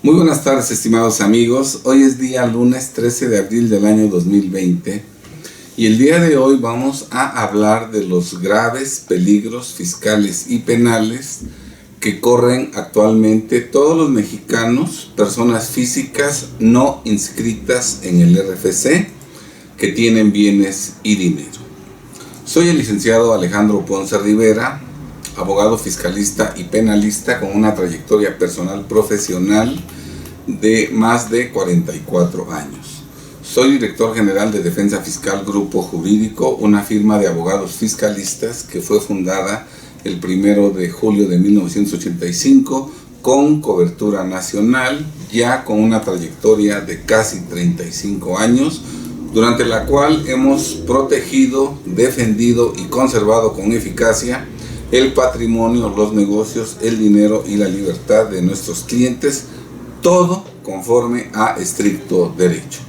Muy buenas tardes, estimados amigos. Hoy es día lunes 13 de abril del año 2020 y el día de hoy vamos a hablar de los graves peligros fiscales y penales que corren actualmente todos los mexicanos, personas físicas no inscritas en el RFC, que tienen bienes y dinero. Soy el licenciado Alejandro Ponce Rivera, abogado fiscalista y penalista con una trayectoria personal profesional de más de 44 años. Soy director general de Defensa Fiscal Grupo Jurídico, una firma de abogados fiscalistas que fue fundada el 1 de julio de 1985 con cobertura nacional, ya con una trayectoria de casi 35 años, durante la cual hemos protegido, defendido y conservado con eficacia el patrimonio, los negocios, el dinero y la libertad de nuestros clientes, todo conforme a estricto derecho.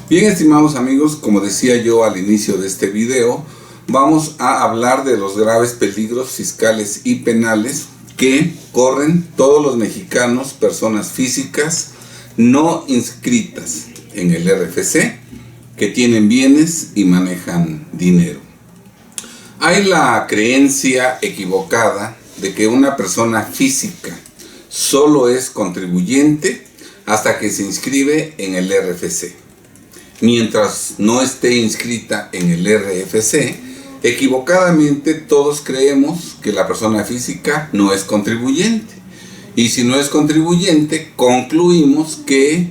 Bien, estimados amigos, como decía yo al inicio de este video, vamos a hablar de los graves peligros fiscales y penales que corren todos los mexicanos, personas físicas no inscritas en el RFC, que tienen bienes y manejan dinero. Hay la creencia equivocada de que una persona física solo es contribuyente hasta que se inscribe en el RFC. Mientras no esté inscrita en el RFC, equivocadamente todos creemos que la persona física no es contribuyente. Y si no es contribuyente, concluimos que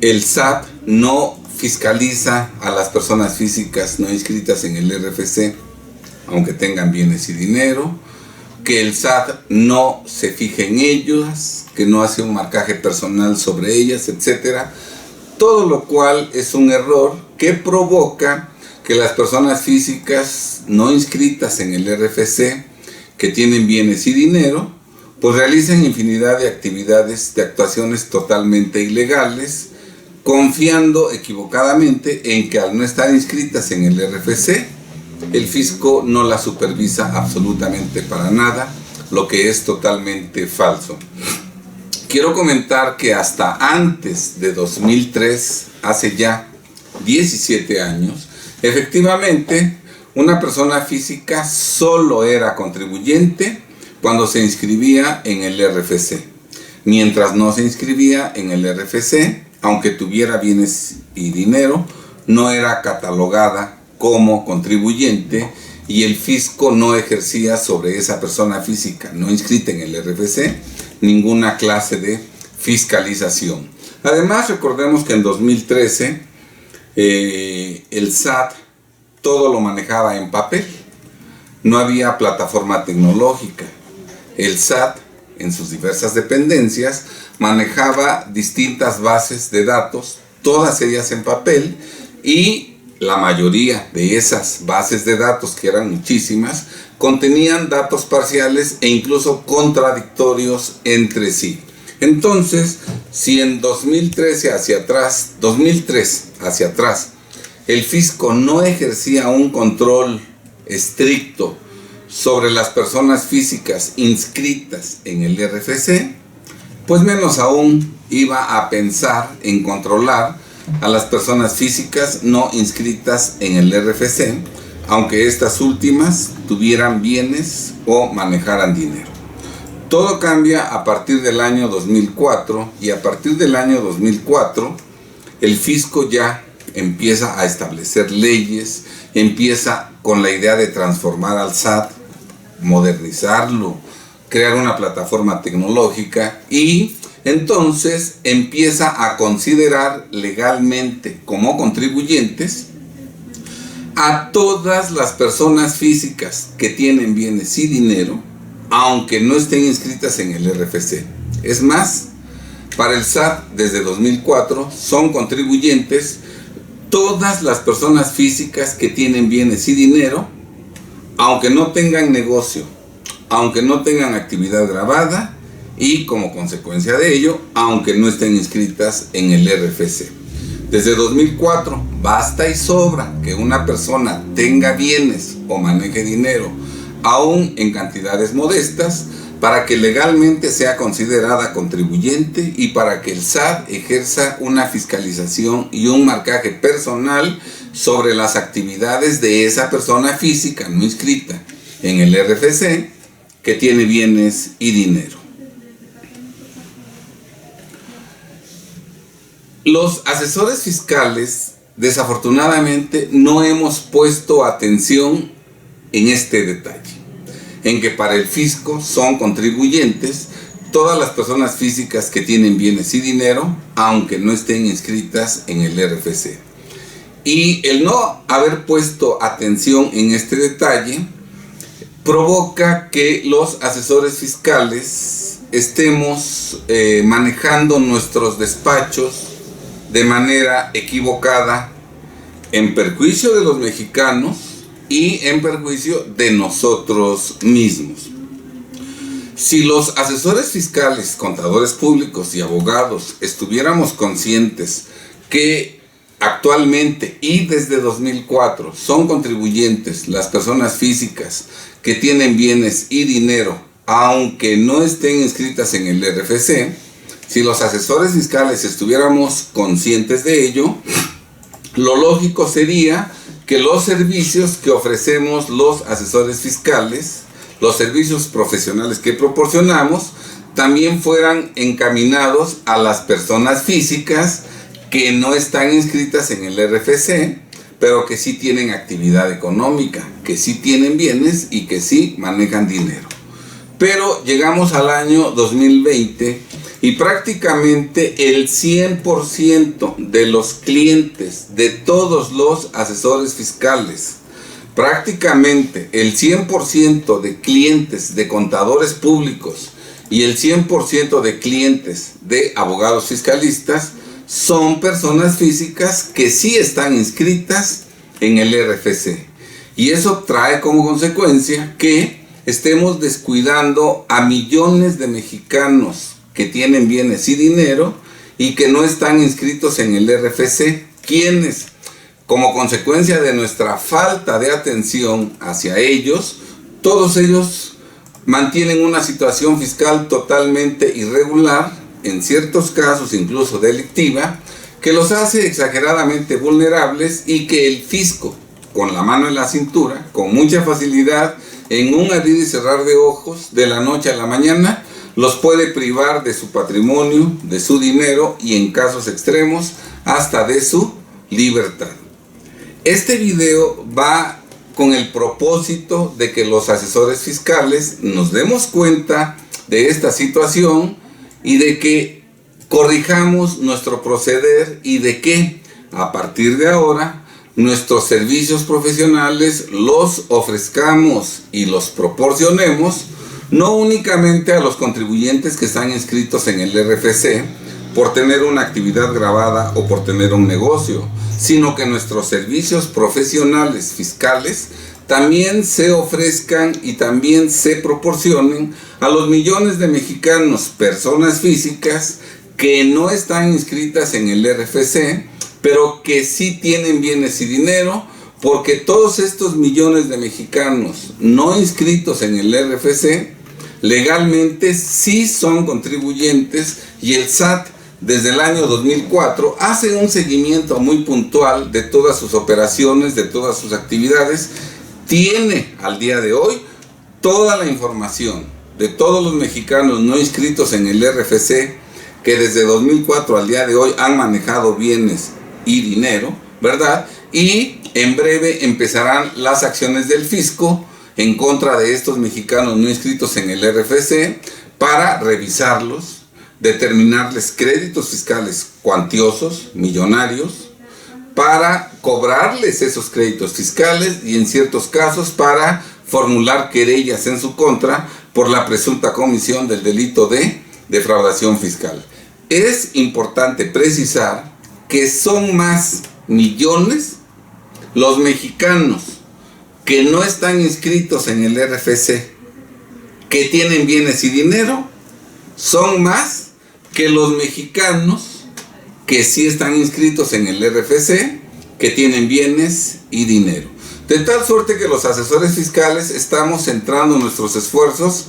el SAT no fiscaliza a las personas físicas no inscritas en el RFC, aunque tengan bienes y dinero, que el SAT no se fija en ellas, que no hace un marcaje personal sobre ellas, etc. Todo lo cual es un error que provoca que las personas físicas no inscritas en el RFC, que tienen bienes y dinero, pues realicen infinidad de actividades, de actuaciones totalmente ilegales, confiando equivocadamente en que al no estar inscritas en el RFC, el fisco no la supervisa absolutamente para nada, lo que es totalmente falso. Quiero comentar que hasta antes de 2003, hace ya 17 años, efectivamente, una persona física solo era contribuyente cuando se inscribía en el RFC. Mientras no se inscribía en el RFC, aunque tuviera bienes y dinero, no era catalogada como contribuyente y el fisco no ejercía sobre esa persona física no inscrita en el RFC ninguna clase de fiscalización. Además, recordemos que en 2013 el SAT todo lo manejaba en papel, no había plataforma tecnológica. El SAT en sus diversas dependencias manejaba distintas bases de datos, todas ellas en papel, y la mayoría de esas bases de datos, que eran muchísimas, contenían datos parciales e incluso contradictorios entre sí. Entonces, si en 2003 hacia atrás, el fisco no ejercía un control estricto sobre las personas físicas inscritas en el RFC, pues menos aún iba a pensar en controlar a las personas físicas no inscritas en el RFC, aunque estas últimas tuvieran bienes o manejaran dinero. Todo cambia a partir del año 2004 y a partir del año 2004 el fisco ya empieza a establecer leyes, empieza con la idea de transformar al SAT, modernizarlo, crear una plataforma tecnológica y entonces empieza a considerar legalmente como contribuyentes a todas las personas físicas que tienen bienes y dinero, aunque no estén inscritas en el RFC. Es más, para el SAT desde 2004 son contribuyentes todas las personas físicas que tienen bienes y dinero, aunque no tengan negocio, aunque no tengan actividad grabada y como consecuencia de ello, aunque no estén inscritas en el RFC. Desde 2004 basta y sobra que una persona tenga bienes o maneje dinero, aún en cantidades modestas, para que legalmente sea considerada contribuyente y para que el SAT ejerza una fiscalización y un marcaje personal sobre las actividades de esa persona física no inscrita en el RFC que tiene bienes y dinero. Los asesores fiscales, desafortunadamente, no hemos puesto atención en este detalle, en que para el fisco son contribuyentes todas las personas físicas que tienen bienes y dinero, aunque no estén inscritas en el RFC. Y el no haber puesto atención en este detalle provoca que los asesores fiscales estemos manejando nuestros despachos de manera equivocada, en perjuicio de los mexicanos y en perjuicio de nosotros mismos. Si los asesores fiscales, contadores públicos y abogados estuviéramos conscientes que actualmente y desde 2004 son contribuyentes las personas físicas que tienen bienes y dinero, aunque no estén inscritas en el RFC, si los asesores fiscales estuviéramos conscientes de ello, lo lógico sería que los servicios que ofrecemos los asesores fiscales, los servicios profesionales que proporcionamos, también fueran encaminados a las personas físicas que no están inscritas en el RFC, pero que sí tienen actividad económica, que sí tienen bienes y que sí manejan dinero. Pero llegamos al año 2020 y prácticamente el 100% de los clientes de todos los asesores fiscales, prácticamente el 100% de clientes de contadores públicos y el 100% de clientes de abogados fiscalistas son personas físicas que sí están inscritas en el RFC. Y eso trae como consecuencia que estemos descuidando a millones de mexicanos que tienen bienes y dinero y que no están inscritos en el RFC, quienes, como consecuencia de nuestra falta de atención hacia ellos, todos ellos mantienen una situación fiscal totalmente irregular, en ciertos casos incluso delictiva, que los hace exageradamente vulnerables y que el fisco, con la mano en la cintura, con mucha facilidad, en un abrir y cerrar de ojos, de la noche a la mañana, los puede privar de su patrimonio, de su dinero y en casos extremos hasta de su libertad. Este video va con el propósito de que los asesores fiscales nos demos cuenta de esta situación y de que corrijamos nuestro proceder y de que a partir de ahora nuestros servicios profesionales los ofrezcamos y los proporcionemos no únicamente a los contribuyentes que están inscritos en el RFC por tener una actividad grabada o por tener un negocio, sino que nuestros servicios profesionales fiscales también se ofrezcan y también se proporcionen a los millones de mexicanos, personas físicas que no están inscritas en el RFC, pero que sí tienen bienes y dinero, porque todos estos millones de mexicanos no inscritos en el RFC legalmente sí son contribuyentes y el SAT desde el año 2004 hace un seguimiento muy puntual de todas sus operaciones, de todas sus actividades. Tiene al día de hoy toda la información de todos los mexicanos no inscritos en el RFC que desde 2004 al día de hoy han manejado bienes y dinero, ¿verdad? Y en breve empezarán las acciones del fisco en contra de estos mexicanos no inscritos en el RFC para revisarlos, determinarles créditos fiscales cuantiosos, millonarios, para cobrarles esos créditos fiscales y en ciertos casos para formular querellas en su contra por la presunta comisión del delito de defraudación fiscal. Es importante precisar que son más millones los mexicanos que no están inscritos en el RFC, que tienen bienes y dinero, son más que los mexicanos que sí están inscritos en el RFC, que tienen bienes y dinero. De tal suerte que los asesores fiscales estamos centrando nuestros esfuerzos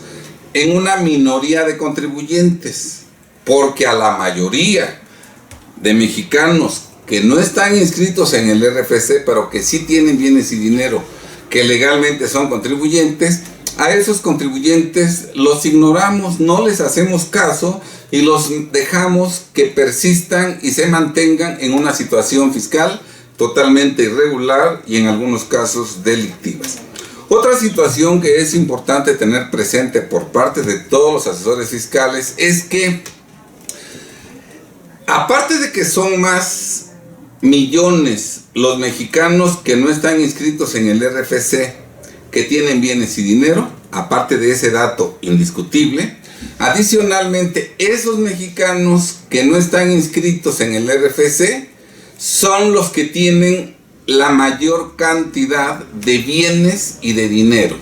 en una minoría de contribuyentes, porque a la mayoría de mexicanos que no están inscritos en el RFC, pero que sí tienen bienes y dinero, que legalmente son contribuyentes, a esos contribuyentes los ignoramos, no les hacemos caso y los dejamos que persistan y se mantengan en una situación fiscal totalmente irregular y en algunos casos delictivas. Otra situación que es importante tener presente por parte de todos los asesores fiscales es que, aparte de que son más millones los mexicanos que no están inscritos en el RFC, que tienen bienes y dinero, aparte de ese dato indiscutible, adicionalmente esos mexicanos que no están inscritos en el RFC son los que tienen la mayor cantidad de bienes y de dinero.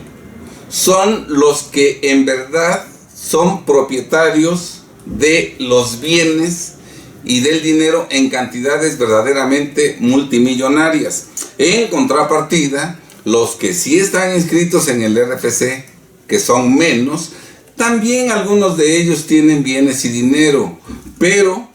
Son los que en verdad son propietarios de los bienes y del dinero en cantidades verdaderamente multimillonarias. En contrapartida, los que sí están inscritos en el RFC, que son menos, también algunos de ellos tienen bienes y dinero, pero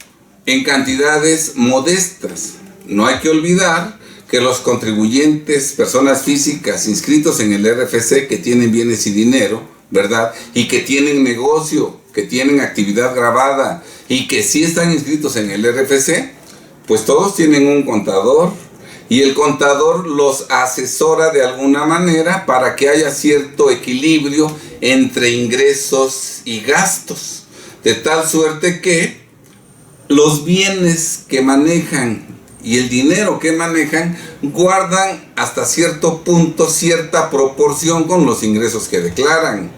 en cantidades modestas. No hay que olvidar que los contribuyentes, personas físicas inscritos en el RFC que tienen bienes y dinero, ¿verdad? Y que tienen negocio, que tienen actividad grabada y que sí están inscritos en el RFC, pues todos tienen un contador y el contador los asesora de alguna manera para que haya cierto equilibrio entre ingresos y gastos, de tal suerte que los bienes que manejan y el dinero que manejan guardan hasta cierto punto cierta proporción con los ingresos que declaran.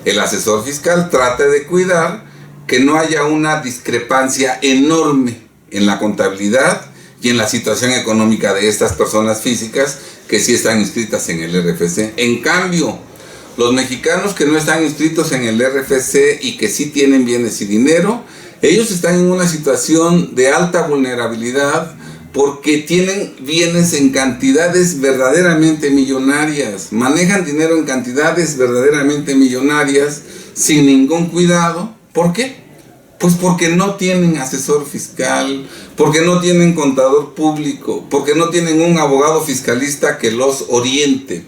El asesor fiscal trata de cuidar que no haya una discrepancia enorme en la contabilidad y en la situación económica de estas personas físicas que sí están inscritas en el RFC. En cambio, los mexicanos que no están inscritos en el RFC y que sí tienen bienes y dinero, ellos están en una situación de alta vulnerabilidad porque tienen bienes en cantidades verdaderamente millonarias, manejan dinero en cantidades verdaderamente millonarias sin ningún cuidado. ¿Por qué? Pues porque no tienen asesor fiscal, porque no tienen contador público, porque no tienen un abogado fiscalista que los oriente.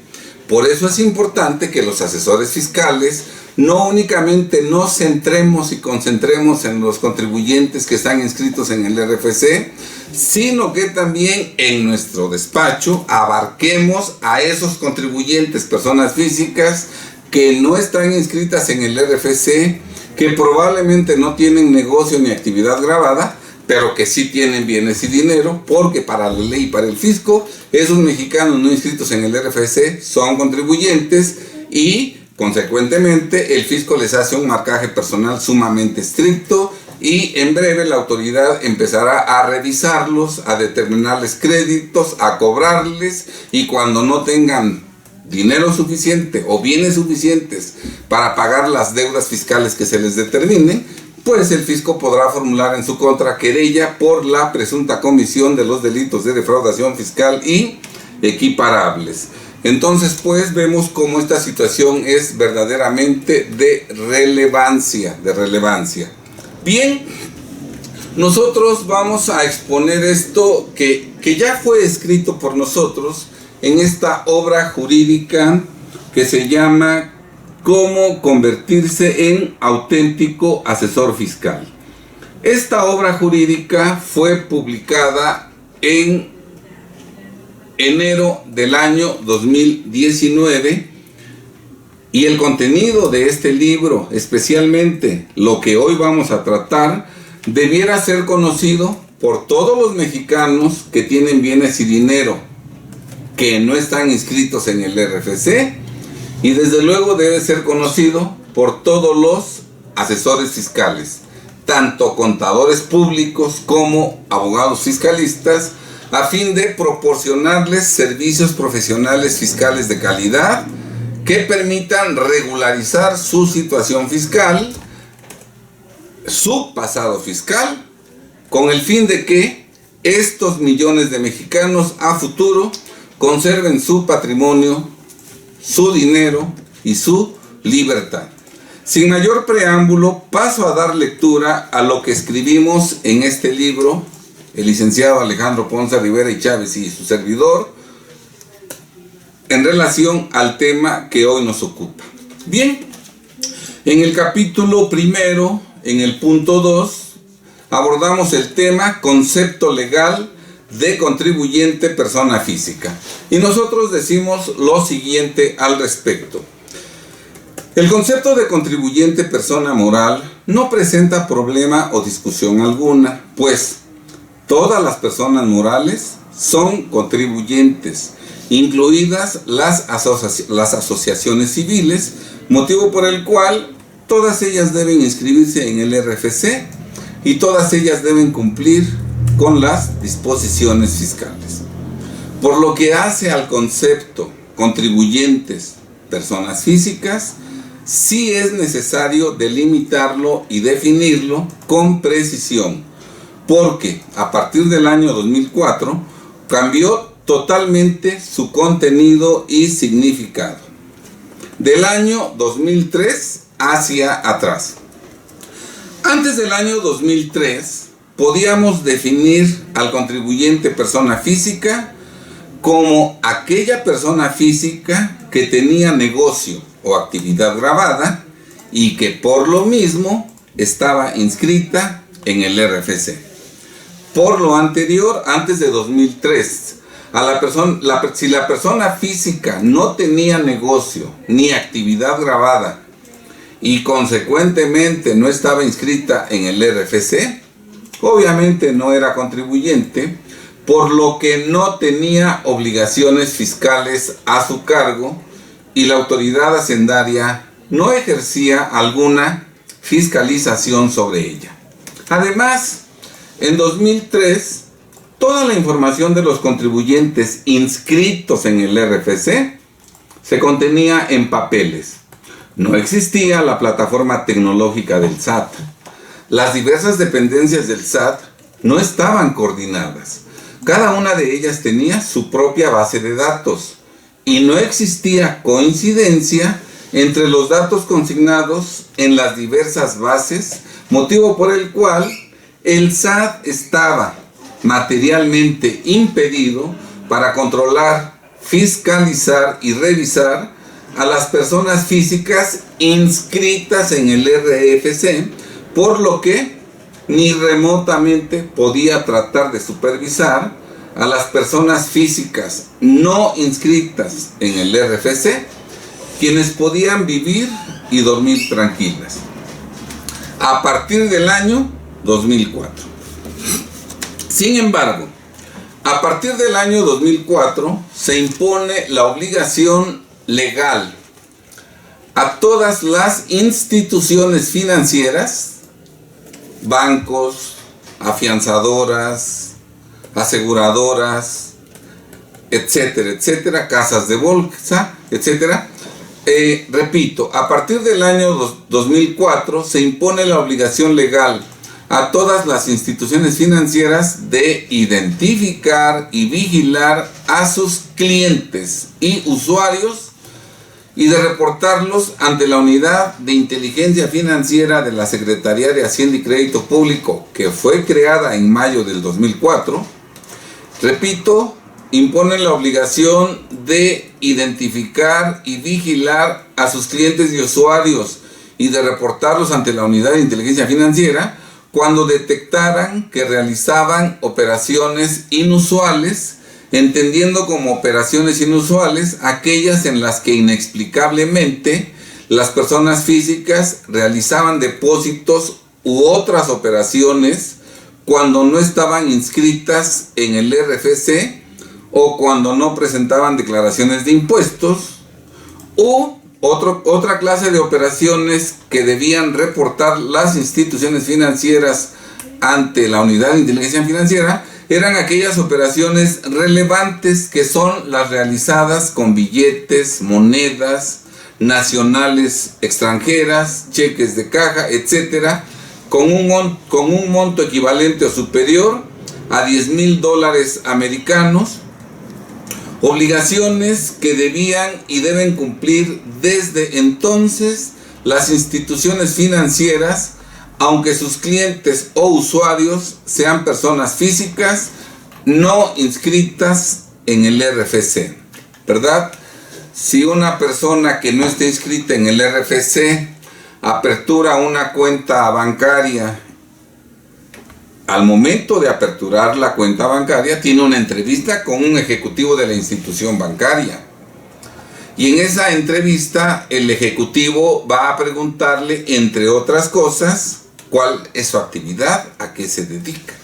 Por eso es importante que los asesores fiscales no únicamente nos centremos y concentremos en los contribuyentes que están inscritos en el RFC, sino que también en nuestro despacho abarquemos a esos contribuyentes, personas físicas que no están inscritas en el RFC, que probablemente no tienen negocio ni actividad grabada, pero que sí tienen bienes y dinero, porque para la ley y para el fisco, esos mexicanos no inscritos en el RFC son contribuyentes y consecuentemente el fisco les hace un marcaje personal sumamente estricto y en breve la autoridad empezará a revisarlos, a determinarles créditos, a cobrarles, y cuando no tengan dinero suficiente o bienes suficientes para pagar las deudas fiscales que se les determinen, pues el fisco podrá formular en su contra querella por la presunta comisión de los delitos de defraudación fiscal y equiparables. Entonces, pues vemos cómo esta situación es verdaderamente de relevancia. Bien, nosotros vamos a exponer esto que ya fue escrito por nosotros en esta obra jurídica que se llama Cómo convertirse en auténtico asesor fiscal. Esta obra jurídica fue publicada en enero del año 2019 y el contenido de este libro, especialmente lo que hoy vamos a tratar, debiera ser conocido por todos los mexicanos que tienen bienes y dinero, que no están inscritos en el RFC, y desde luego debe ser conocido por todos los asesores fiscales, tanto contadores públicos como abogados fiscalistas, a fin de proporcionarles servicios profesionales fiscales de calidad que permitan regularizar su situación fiscal, su pasado fiscal, con el fin de que estos millones de mexicanos a futuro conserven su patrimonio, su dinero y su libertad. Sin mayor preámbulo, paso a dar lectura a lo que escribimos en este libro, el licenciado Alejandro Ponce Rivera y Chávez y su servidor, en relación al tema que hoy nos ocupa. Bien, en el capítulo primero, en el punto 2, abordamos el tema concepto legal de contribuyente persona física. Y nosotros decimos lo siguiente al respecto. El concepto de contribuyente persona moral no presenta problema o discusión alguna, pues todas las personas morales son contribuyentes, incluidas las asociaciones civiles, motivo por el cual todas ellas deben inscribirse en el RFC y todas ellas deben cumplir con las disposiciones fiscales. Por lo que hace al concepto contribuyentes personas físicas, sí es necesario delimitarlo y definirlo con precisión, porque a partir del año 2004 cambió totalmente su contenido y significado. Del año 2003 hacia atrás. Antes del año 2003 podíamos definir al contribuyente persona física como aquella persona física que tenía negocio o actividad gravada y que por lo mismo estaba inscrita en el RFC. Por lo anterior, antes de 2003, si la persona física no tenía negocio ni actividad gravada y consecuentemente no estaba inscrita en el RFC, obviamente no era contribuyente, por lo que no tenía obligaciones fiscales a su cargo y la autoridad hacendaria no ejercía alguna fiscalización sobre ella. Además, en 2003, toda la información de los contribuyentes inscritos en el RFC se contenía en papeles. No existía la plataforma tecnológica del SAT. Las diversas dependencias del SAT no estaban coordinadas. Cada una de ellas tenía su propia base de datos y no existía coincidencia entre los datos consignados en las diversas bases, motivo por el cual el SAT estaba materialmente impedido para controlar, fiscalizar y revisar a las personas físicas inscritas en el RFC, por lo que ni remotamente podía tratar de supervisar a las personas físicas no inscritas en el RFC, quienes podían vivir y dormir tranquilas. A partir del año 2004. Sin embargo, a partir del año 2004 se impone la obligación legal a todas las instituciones financieras, bancos, afianzadoras, aseguradoras, etcétera, etcétera, casas de bolsa, etcétera. Repito, a partir del año 2004 se impone la obligación legal a todas las instituciones financieras de identificar y vigilar a sus clientes y usuarios y de reportarlos ante la Unidad de Inteligencia Financiera de la Secretaría de Hacienda y Crédito Público, que fue creada en mayo del 2004. Repito, impone la obligación de identificar y vigilar a sus clientes y usuarios y de reportarlos ante la Unidad de Inteligencia Financiera cuando detectaran que realizaban operaciones inusuales, entendiendo como operaciones inusuales aquellas en las que inexplicablemente las personas físicas realizaban depósitos u otras operaciones cuando no estaban inscritas en el RFC o cuando no presentaban declaraciones de impuestos, u otra clase de operaciones que debían reportar las instituciones financieras ante la Unidad de Inteligencia Financiera. Eran aquellas operaciones relevantes que son las realizadas con billetes, monedas nacionales, extranjeras, cheques de caja, etcétera, con un monto equivalente o superior a $10,000 americanos, obligaciones que debían y deben cumplir desde entonces las instituciones financieras, aunque sus clientes o usuarios sean personas físicas no inscritas en el RFC, ¿verdad? Si una persona que no esté inscrita en el RFC apertura una cuenta bancaria, al momento de aperturar la cuenta bancaria tiene una entrevista con un ejecutivo de la institución bancaria. Y en esa entrevista el ejecutivo va a preguntarle, entre otras cosas, cuál es su actividad, a qué se dedica.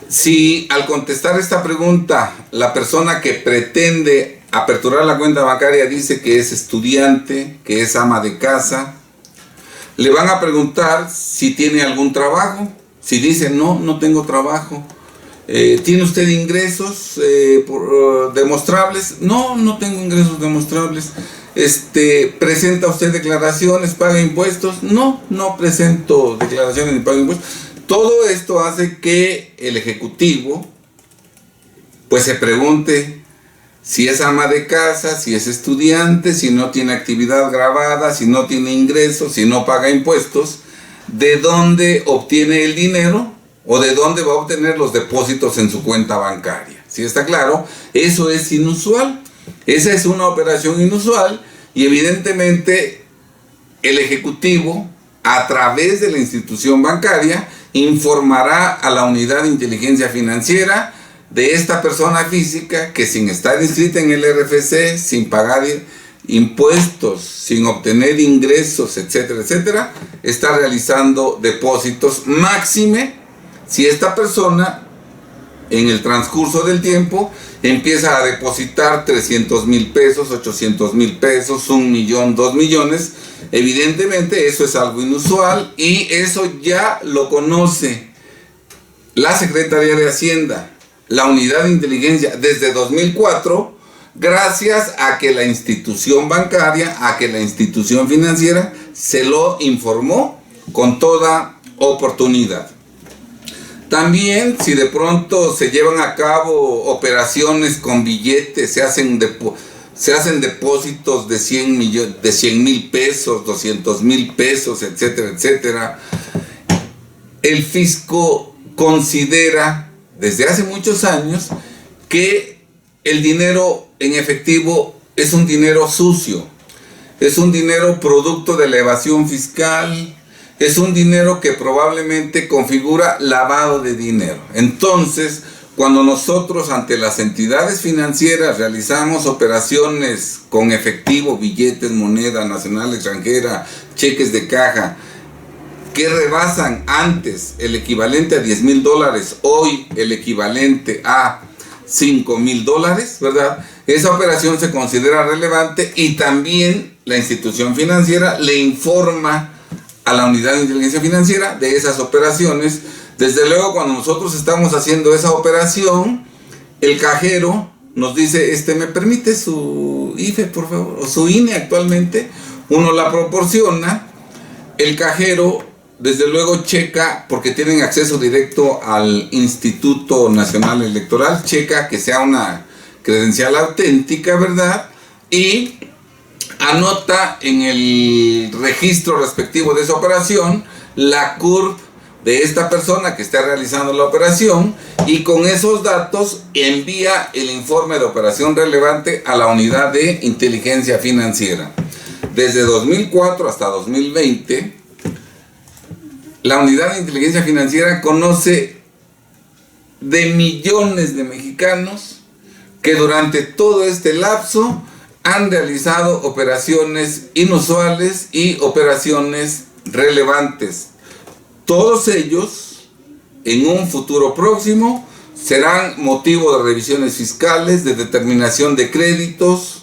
Si al contestar esta pregunta la persona que pretende aperturar la cuenta bancaria dice que es estudiante, que es ama de casa, le van a preguntar si tiene algún trabajo. Si dice no, no tengo trabajo. ¿Tiene usted ingresos demostrables? No, no tengo ingresos demostrables. ¿Presenta usted declaraciones, paga impuestos? No, no presento declaraciones ni pago impuestos. Todo esto hace que el ejecutivo pues se pregunte si es ama de casa, si es estudiante, si no tiene actividad grabada, si no tiene ingresos, si no paga impuestos, ¿de dónde obtiene el dinero o de dónde va a obtener los depósitos en su cuenta bancaria? ¿Sí está claro? Eso es inusual. Esa es una operación inusual y evidentemente el ejecutivo, a través de la institución bancaria, informará a la unidad de inteligencia financiera de esta persona física que, sin estar inscrita en el RFC, sin pagar impuestos, sin obtener ingresos, etcétera, etcétera, está realizando depósitos, máxime si esta persona en el transcurso del tiempo empieza a depositar 300,000 pesos, 800,000 pesos, 1,000,000, 2 millones. Evidentemente eso es algo inusual y eso ya lo conoce la Secretaría de Hacienda, la unidad de inteligencia desde 2004, gracias a que la institución bancaria, a que la institución financiera se lo informó con toda oportunidad. También, si de pronto se llevan a cabo operaciones con billetes, se hacen depósitos de 100,000 pesos, 200,000 pesos, etcétera, etcétera, el fisco considera desde hace muchos años que el dinero en efectivo es un dinero sucio, es un dinero producto de la evasión fiscal, es un dinero que probablemente configura lavado de dinero. Entonces, cuando nosotros ante las entidades financieras realizamos operaciones con efectivo, billetes, moneda nacional, extranjera, cheques de caja, que rebasan antes el equivalente a $10,000, hoy el equivalente a $5,000, ¿verdad? Esa operación se considera relevante y también la institución financiera le informa a la unidad de inteligencia financiera de esas operaciones. Desde luego, cuando nosotros estamos haciendo esa operación, el cajero nos dice, ¿me permite su IFE, por favor? O su INE actualmente. Uno la proporciona. El cajero, desde luego, checa, porque tienen acceso directo al Instituto Nacional Electoral, checa que sea una credencial auténtica, ¿verdad? Y anota en el registro respectivo de esa operación la CURP de esta persona que está realizando la operación y con esos datos envía el informe de operación relevante a la unidad de inteligencia financiera. Desde 2004 hasta 2020, la unidad de inteligencia financiera conoce de millones de mexicanos que durante todo este lapso han realizado operaciones inusuales y operaciones relevantes. Todos ellos, en un futuro próximo, serán motivo de revisiones fiscales, de determinación de créditos,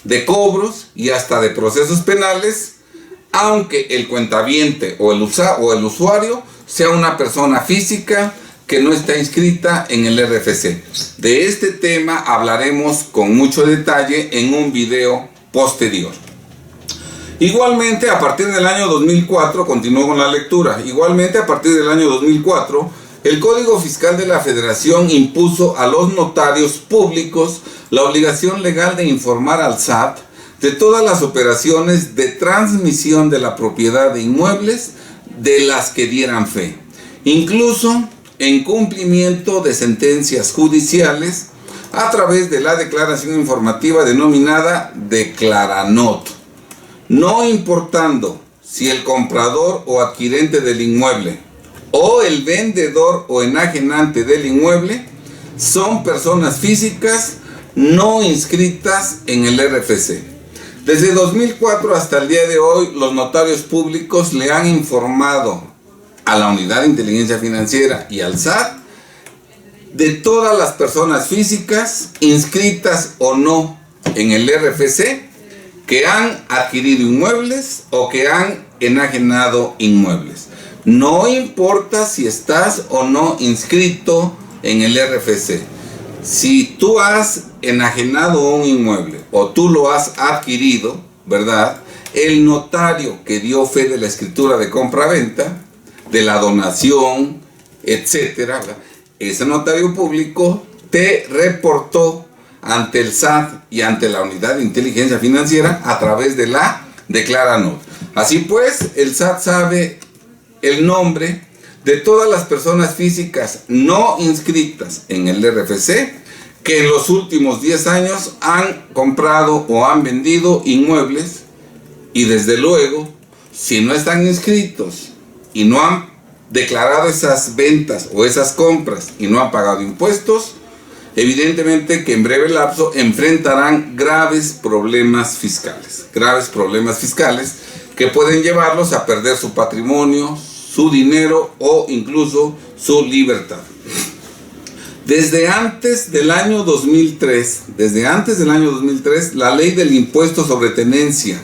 de cobros y hasta de procesos penales, aunque el cuentaviente o el usuario sea una persona física que no está inscrita en el RFC. De este tema hablaremos con mucho detalle en un video posterior. Igualmente, a partir del año 2004, continúo con la lectura, igualmente a partir del año 2004, el Código Fiscal de la Federación impuso a los notarios públicos la obligación legal de informar al SAT de todas las operaciones de transmisión de la propiedad de inmuebles de las que dieran fe, incluso en cumplimiento de sentencias judiciales a través de la declaración informativa denominada Declaranot, no importando si el comprador o adquirente del inmueble o el vendedor o enajenante del inmueble son personas físicas no inscritas en el RFC. Desde 2004 hasta el día de hoy, los notarios públicos le han informado a la Unidad de Inteligencia Financiera y al SAT de todas las personas físicas inscritas o no en el RFC que han adquirido inmuebles o que han enajenado inmuebles. No importa si estás o no inscrito en el RFC. Si tú has enajenado un inmueble o tú lo has adquirido, ¿verdad? El notario que dio fe de la escritura de compra-venta, de la donación, etcétera, ¿verdad? Ese notario público te reportó ante el SAT y ante la Unidad de Inteligencia Financiera a través de la Declaranot. Así pues, el SAT sabe el nombre de todas las personas físicas no inscritas en el RFC que en los últimos 10 años han comprado o han vendido inmuebles, y desde luego, si no están inscritos y no han declarado esas ventas o esas compras y no han pagado impuestos, evidentemente que en breve lapso enfrentarán graves problemas fiscales que pueden llevarlos a perder su patrimonio, su dinero o incluso su libertad. Desde antes del año 2003, la ley del impuesto sobre tenencia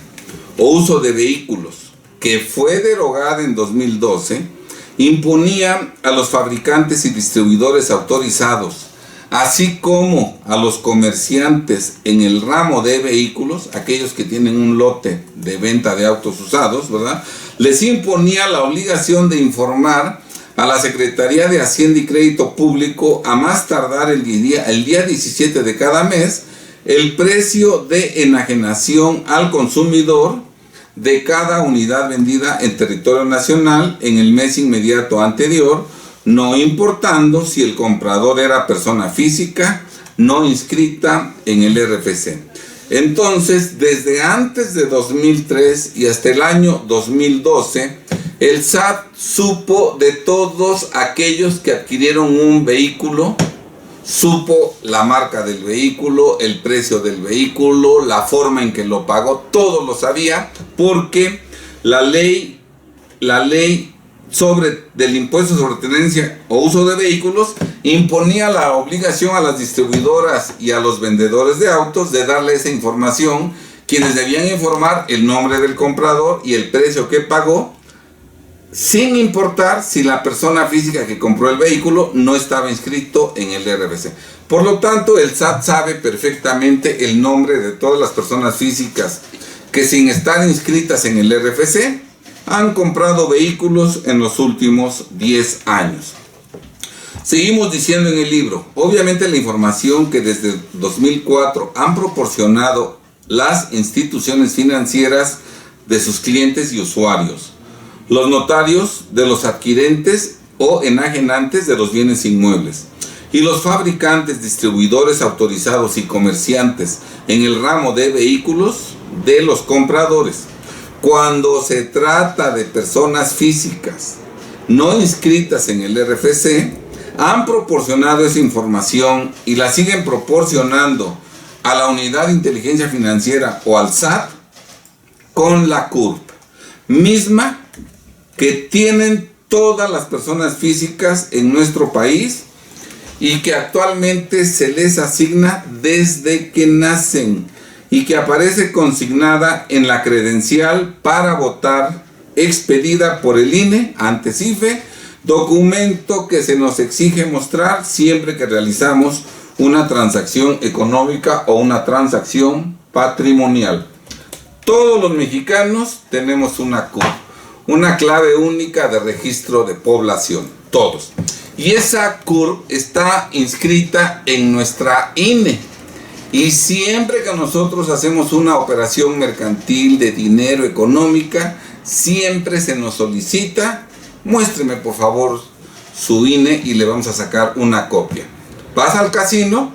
o uso de vehículos, que fue derogada en 2012, imponía a los fabricantes y distribuidores autorizados, así como a los comerciantes en el ramo de vehículos, aquellos que tienen un lote de venta de autos usados, ¿verdad? Les imponía la obligación de informar a la Secretaría de Hacienda y Crédito Público a más tardar el día 17 de cada mes el precio de enajenación al consumidor de cada unidad vendida en territorio nacional en el mes inmediato anterior, no importando si el comprador era persona física no inscrita en el RFC. Entonces, desde antes de 2003 y hasta el año 2012, el SAT supo de todos aquellos que adquirieron un vehículo, supo la marca del vehículo, el precio del vehículo, la forma en que lo pagó, todo lo sabía, porque la ley del impuesto sobre tenencia o uso de vehículos imponía la obligación a las distribuidoras y a los vendedores de autos de darle esa información, quienes debían informar el nombre del comprador y el precio que pagó, sin importar si la persona física que compró el vehículo no estaba inscrito en el RFC. Por lo tanto, el SAT sabe perfectamente el nombre de todas las personas físicas que, sin estar inscritas en el RFC, han comprado vehículos en los últimos 10 años. Seguimos diciendo en el libro, obviamente la información que desde 2004 han proporcionado las instituciones financieras de sus clientes y usuarios, los notarios de los adquirentes o enajenantes de los bienes inmuebles, y los fabricantes, distribuidores autorizados y comerciantes en el ramo de vehículos de los compradores. Cuando se trata de personas físicas no inscritas en el RFC, han proporcionado esa información y la siguen proporcionando a la Unidad de Inteligencia Financiera o al SAT con la CURP, misma que tienen todas las personas físicas en nuestro país y que actualmente se les asigna desde que nacen y que aparece consignada en la credencial para votar expedida por el INE ante CIFE, documento que se nos exige mostrar siempre que realizamos una transacción económica o una transacción patrimonial. Todos los mexicanos tenemos una CURP, una clave única de registro de población, todos. Y esa CURP está inscrita en nuestra INE. Y siempre que nosotros hacemos una operación mercantil de dinero económica, siempre se nos solicita: muéstreme por favor su INE y le vamos a sacar una copia. Vas al casino,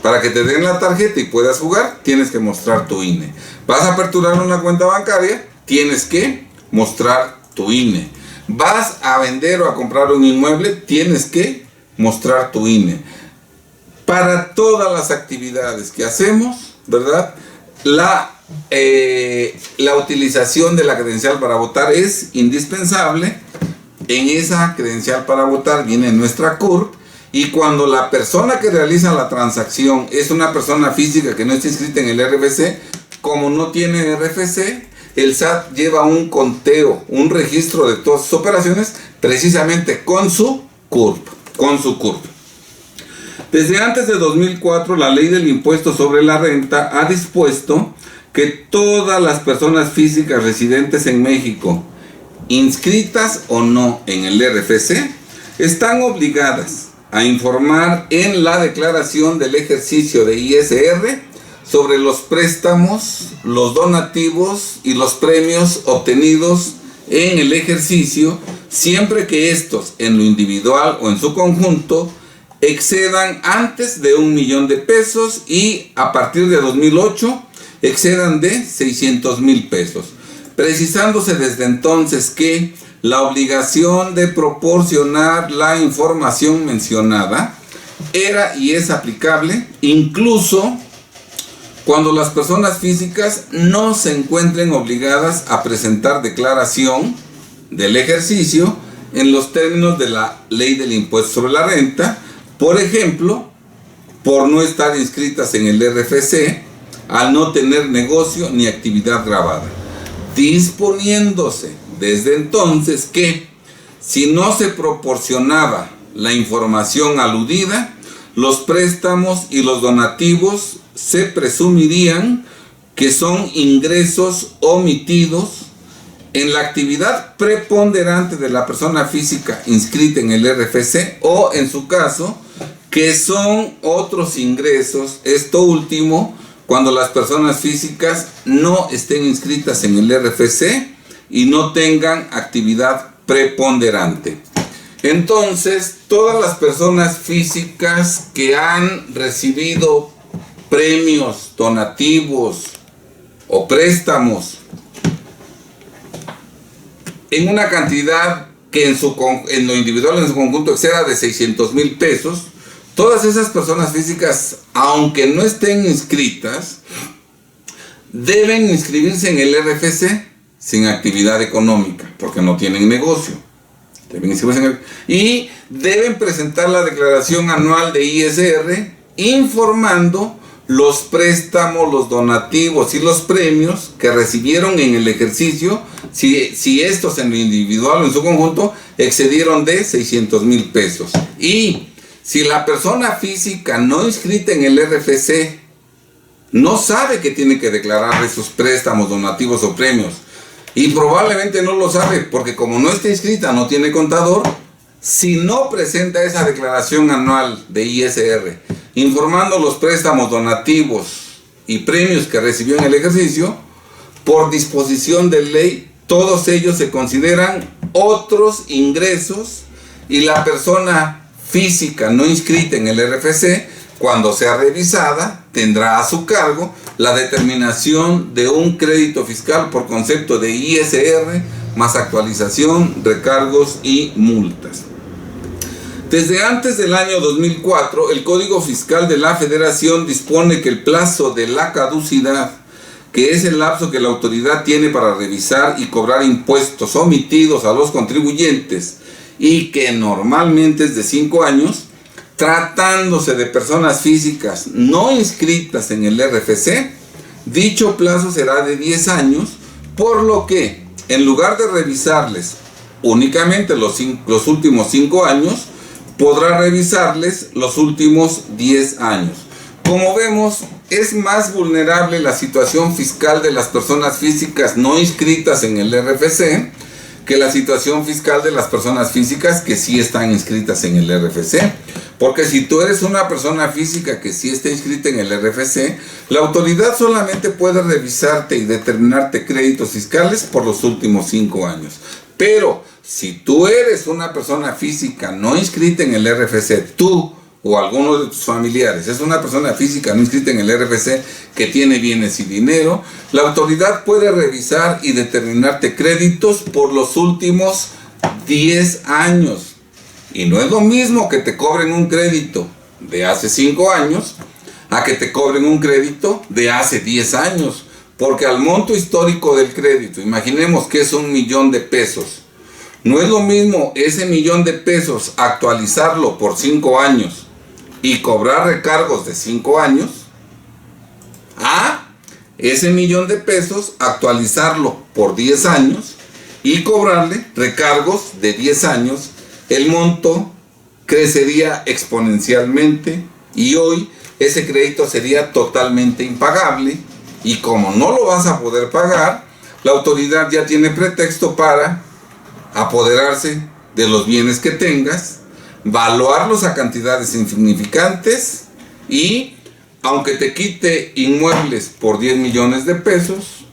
para que te den la tarjeta y puedas jugar, tienes que mostrar tu INE. Vas a aperturar una cuenta bancaria, tienes que mostrar tu INE. Vas a vender o a comprar un inmueble, tienes que mostrar tu INE. Para todas las actividades que hacemos, ¿verdad? La utilización de la credencial para votar es indispensable. En esa credencial para votar viene nuestra CURP, y cuando la persona que realiza la transacción es una persona física que no está inscrita en el RFC, como no tiene RFC, el SAT lleva un conteo, un registro de todas sus operaciones, precisamente con su CURP. Desde antes de 2004, la ley del impuesto sobre la renta ha dispuesto que todas las personas físicas residentes en México, inscritas o no en el RFC, están obligadas a informar en la declaración del ejercicio de ISR sobre los préstamos, los donativos y los premios obtenidos en el ejercicio, siempre que estos, en lo individual o en su conjunto, excedan antes de 1 millón de pesos y a partir de 2008 excedan de 600,000 pesos. Precisándose desde entonces que la obligación de proporcionar la información mencionada era y es aplicable incluso cuando las personas físicas no se encuentren obligadas a presentar declaración del ejercicio en los términos de la ley del impuesto sobre la renta, por ejemplo, por no estar inscritas en el RFC, al no tener negocio ni actividad grabada, disponiéndose desde entonces que, si no se proporcionaba la información aludida, los préstamos y los donativos se presumirían que son ingresos omitidos en la actividad preponderante de la persona física inscrita en el RFC, o en su caso, que son otros ingresos, esto último, cuando las personas físicas no estén inscritas en el RFC y no tengan actividad preponderante. Entonces, todas las personas físicas que han recibido premios, donativos o préstamos en una cantidad que en lo individual, en su conjunto, exceda de 600,000 pesos, todas esas personas físicas, aunque no estén inscritas, deben inscribirse en el RFC sin actividad económica, porque no tienen negocio. Deben inscribirse y deben presentar la declaración anual de ISR informando los préstamos, los donativos y los premios que recibieron en el ejercicio, si estos en lo individual o en su conjunto excedieron de 600,000 pesos. Y si la persona física no inscrita en el RFC no sabe que tiene que declarar esos préstamos, donativos o premios, y probablemente no lo sabe porque como no está inscrita, no tiene contador, si no presenta esa declaración anual de ISR informando los préstamos, donativos y premios que recibió en el ejercicio, por disposición de ley, todos ellos se consideran otros ingresos, y la persona física no inscrita en el RFC, cuando sea revisada, tendrá a su cargo la determinación de un crédito fiscal por concepto de ISR, más actualización, recargos y multas. Desde antes del año 2004, el Código Fiscal de la Federación dispone que el plazo de la caducidad, que es el lapso que la autoridad tiene para revisar y cobrar impuestos omitidos a los contribuyentes, y que normalmente es de 5 años, tratándose de personas físicas no inscritas en el RFC, dicho plazo será de 10 años, por lo que, en lugar de revisarles únicamente los últimos 5 años, podrá revisarles los últimos 10 años. Como vemos, es más vulnerable la situación fiscal de las personas físicas no inscritas en el RFC que la situación fiscal de las personas físicas que sí están inscritas en el RFC. Porque si tú eres una persona física que sí está inscrita en el RFC, la autoridad solamente puede revisarte y determinarte créditos fiscales por los últimos 5 años. Pero si tú eres una persona física no inscrita en el RFC, tú o alguno de tus familiares es una persona física no inscrita en el RFC que tiene bienes y dinero, la autoridad puede revisar y determinarte créditos por los últimos 10 años. Y no es lo mismo que te cobren un crédito de hace 5 años a que te cobren un crédito de hace 10 años. Porque al monto histórico del crédito, imaginemos que es 1 millón de pesos. No es lo mismo ese 1 millón de pesos actualizarlo por 5 años y cobrar recargos de 5 años a ese 1 millón de pesos actualizarlo por 10 años y cobrarle recargos de 10 años. El monto crecería exponencialmente y hoy ese crédito sería totalmente impagable, y como no lo vas a poder pagar, la autoridad ya tiene pretexto para apoderarse de los bienes que tengas, valuarlos a cantidades insignificantes y, aunque te quite inmuebles por 10 millones de pesos,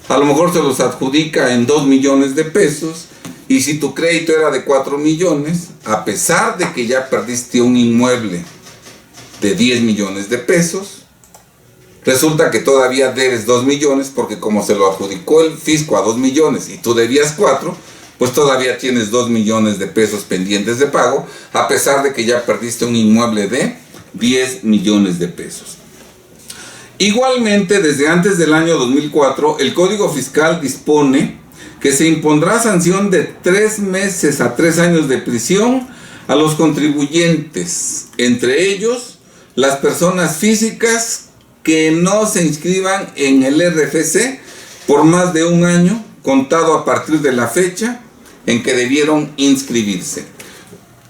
a lo mejor se los adjudica en 2 millones de pesos, y si tu crédito era de 4 millones, a pesar de que ya perdiste un inmueble de 10 millones de pesos, resulta que todavía debes 2 millones, porque como se lo adjudicó el fisco a 2 millones y tú debías 4, pues todavía tienes 2 millones de pesos pendientes de pago, a pesar de que ya perdiste un inmueble de 10 millones de pesos. Igualmente, desde antes del año 2004, el Código Fiscal dispone que se impondrá sanción de 3 meses a 3 años de prisión a los contribuyentes, entre ellos las personas físicas que no se inscriban en el RFC por más de 1 año, contado a partir de la fecha en que debieron inscribirse.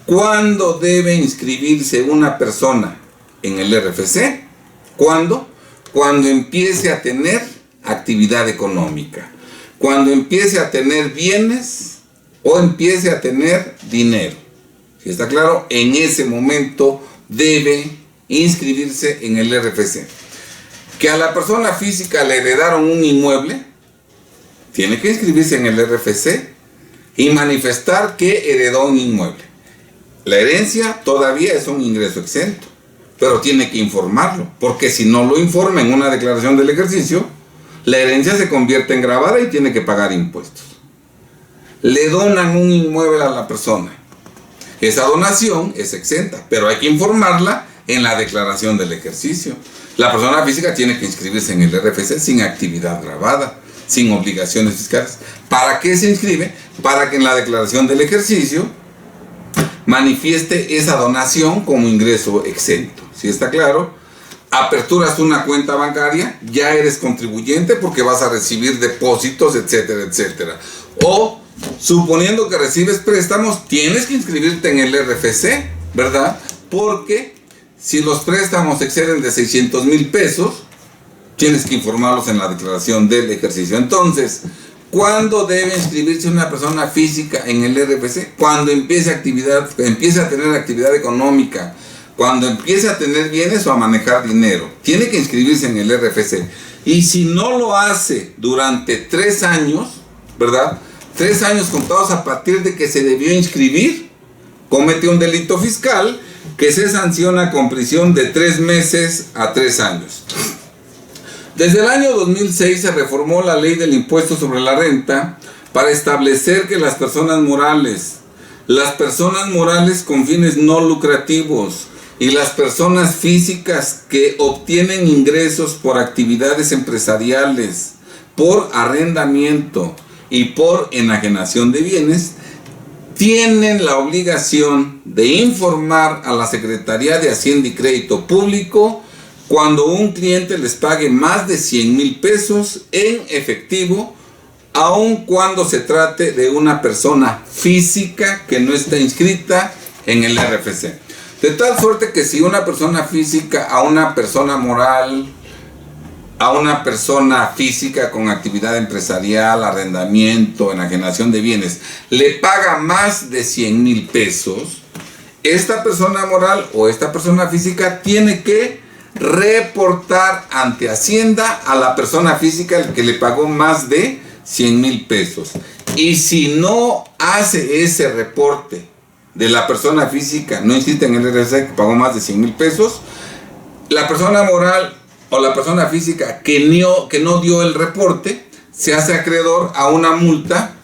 ¿Cuándo debe inscribirse una persona en el RFC? ¿Cuándo? Cuando empiece a tener actividad económica, cuando empiece a tener bienes o empiece a tener dinero. ¿Sí está claro? En ese momento debe inscribirse en el RFC. Que a la persona física le heredaron un inmueble, tiene que inscribirse en el RFC y manifestar que heredó un inmueble. La herencia todavía es un ingreso exento, pero tiene que informarlo, porque si no lo informa en una declaración del ejercicio, la herencia se convierte en gravada y tiene que pagar impuestos. Le donan un inmueble a la persona. Esa donación es exenta, pero hay que informarla en la declaración del ejercicio. La persona física tiene que inscribirse en el RFC sin actividad gravada, sin obligaciones fiscales. ¿Para qué se inscribe? Para que en la declaración del ejercicio manifieste esa donación como ingreso exento. ¿Sí está claro? Aperturas una cuenta bancaria, ya eres contribuyente porque vas a recibir depósitos, etcétera, etcétera. O, suponiendo que recibes préstamos, tienes que inscribirte en el RFC, ¿verdad? Porque si los préstamos exceden de 600,000 pesos, tienes que informarlos en la declaración del ejercicio. Entonces, ¿cuándo debe inscribirse una persona física en el RFC? Cuando empiece a tener actividad económica, cuando empiece a tener bienes o a manejar dinero. Tiene que inscribirse en el RFC. Y si no lo hace durante 3 años, ¿verdad? 3 años contados a partir de que se debió inscribir, comete un delito fiscal que se sanciona con prisión de 3 meses a 3 años. Desde el año 2006 se reformó la ley del impuesto sobre la renta para establecer que las personas morales con fines no lucrativos y las personas físicas que obtienen ingresos por actividades empresariales, por arrendamiento y por enajenación de bienes, tienen la obligación de informar a la Secretaría de Hacienda y Crédito Público cuando un cliente les pague más de 100,000 pesos en efectivo, aun cuando se trate de una persona física que no está inscrita en el RFC. De tal suerte que si una persona física a una persona moral, a una persona física con actividad empresarial, arrendamiento, enajenación de bienes, le paga más de 100,000 pesos, esta persona moral o esta persona física tiene que reportar ante Hacienda a la persona física que le pagó más de 100,000 pesos. Y si no hace ese reporte de la persona física no inscrita en el RFC que pagó más de 100,000 pesos, la persona moral o la persona física que no dio el reporte se hace acreedor a una multa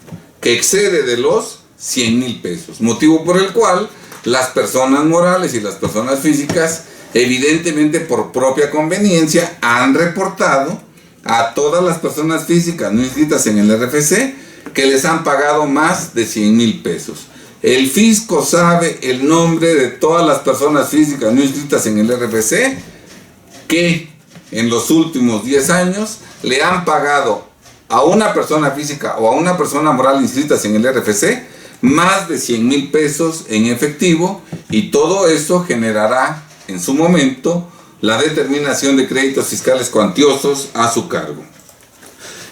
que excede de los 100,000 pesos. Motivo por el cual las personas morales y las personas físicas, evidentemente por propia conveniencia, han reportado a todas las personas físicas no inscritas en el RFC que les han pagado más de 100,000 pesos. El fisco sabe el nombre de todas las personas físicas no inscritas en el RFC que en los últimos 10 años le han pagado a una persona física o a una persona moral inscritas en el RFC más de 100,000 pesos en efectivo, y todo eso generará en su momento la determinación de créditos fiscales cuantiosos a su cargo.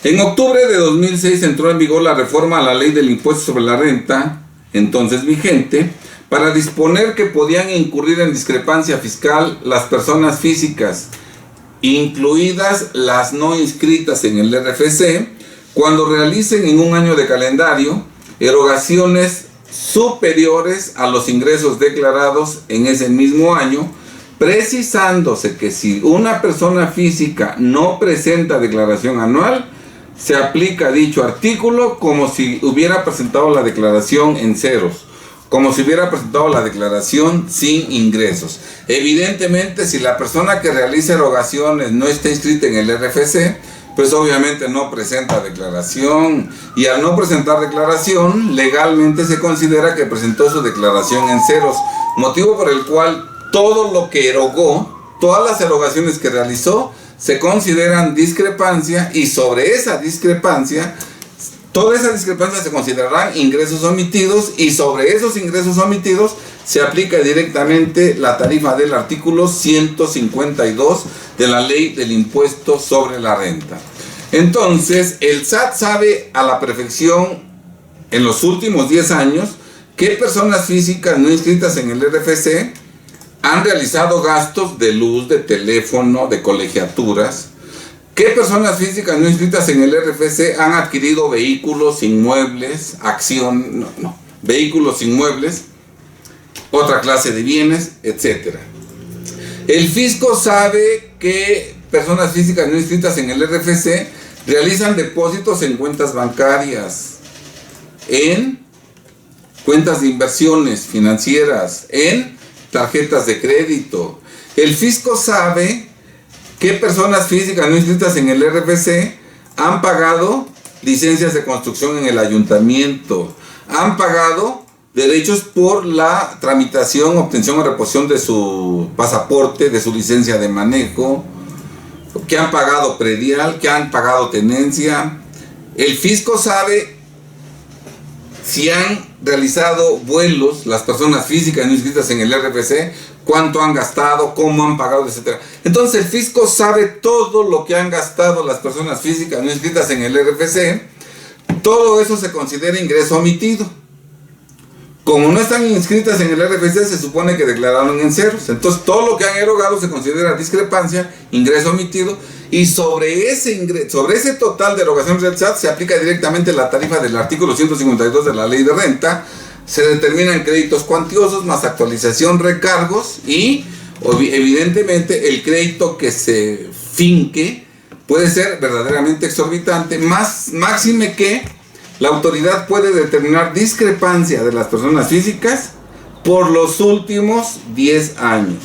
En octubre de 2006 entró en vigor la reforma a la ley del impuesto sobre la renta, entonces vigente, para disponer que podían incurrir en discrepancia fiscal las personas físicas, incluidas las no inscritas en el RFC, cuando realicen en un año de calendario erogaciones superiores a los ingresos declarados en ese mismo año, precisándose que si una persona física no presenta declaración anual, se aplica dicho artículo como si hubiera presentado la declaración en ceros, como si hubiera presentado la declaración sin ingresos. Evidentemente, si la persona que realiza erogaciones no está inscrita en el RFC, pues obviamente no presenta declaración, y al no presentar declaración, legalmente se considera que presentó su declaración en ceros, motivo por el cual todo lo que erogó, todas las erogaciones que realizó, se consideran discrepancia, y sobre esa discrepancia, toda esa discrepancia se considerarán ingresos omitidos, y sobre esos ingresos omitidos se aplica directamente la tarifa del artículo 152 de la ley del impuesto sobre la renta. Entonces, el SAT sabe a la perfección en los últimos 10 años qué personas físicas no inscritas en el RFC han realizado gastos de luz, de teléfono, de colegiaturas. ¿Qué personas físicas no inscritas en el RFC han adquirido vehículos, inmuebles, vehículos, inmuebles, otra clase de bienes, etcétera? El fisco sabe que personas físicas no inscritas en el RFC realizan depósitos en cuentas bancarias, en cuentas de inversiones financieras, en tarjetas de crédito. El fisco sabe que personas físicas no inscritas en el RFC han pagado licencias de construcción en el ayuntamiento, han pagado derechos por la tramitación, obtención o reposición de su pasaporte, de su licencia de manejo, que han pagado predial, que han pagado tenencia. El fisco sabe si han realizado vuelos, las personas físicas no inscritas en el RFC, cuánto han gastado, cómo han pagado, etc. Entonces el fisco sabe todo lo que han gastado las personas físicas no inscritas en el RFC. Todo eso se considera ingreso omitido. Como no están inscritas en el RFC, se supone que declararon en ceros. Entonces todo lo que han erogado se considera discrepancia, ingreso omitido, y sobre ese total de erogaciones del SAT se aplica directamente la tarifa del artículo 152 de la ley de renta. Se determinan créditos cuantiosos más actualización, recargos, y evidentemente el crédito que se finque puede ser verdaderamente exorbitante, máxime que la autoridad puede determinar discrepancia de las personas físicas por los últimos 10 años.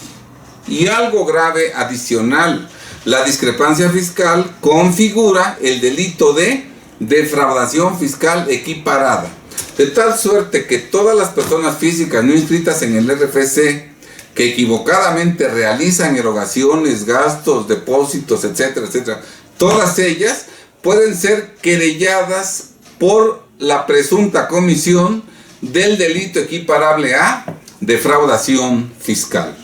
Y algo grave adicional, la discrepancia fiscal configura el delito de defraudación fiscal equiparada. De tal suerte que todas las personas físicas no inscritas en el RFC que equivocadamente realizan erogaciones, gastos, depósitos, etcétera, etcétera, todas ellas pueden ser querelladas por la presunta comisión del delito equiparable a defraudación fiscal.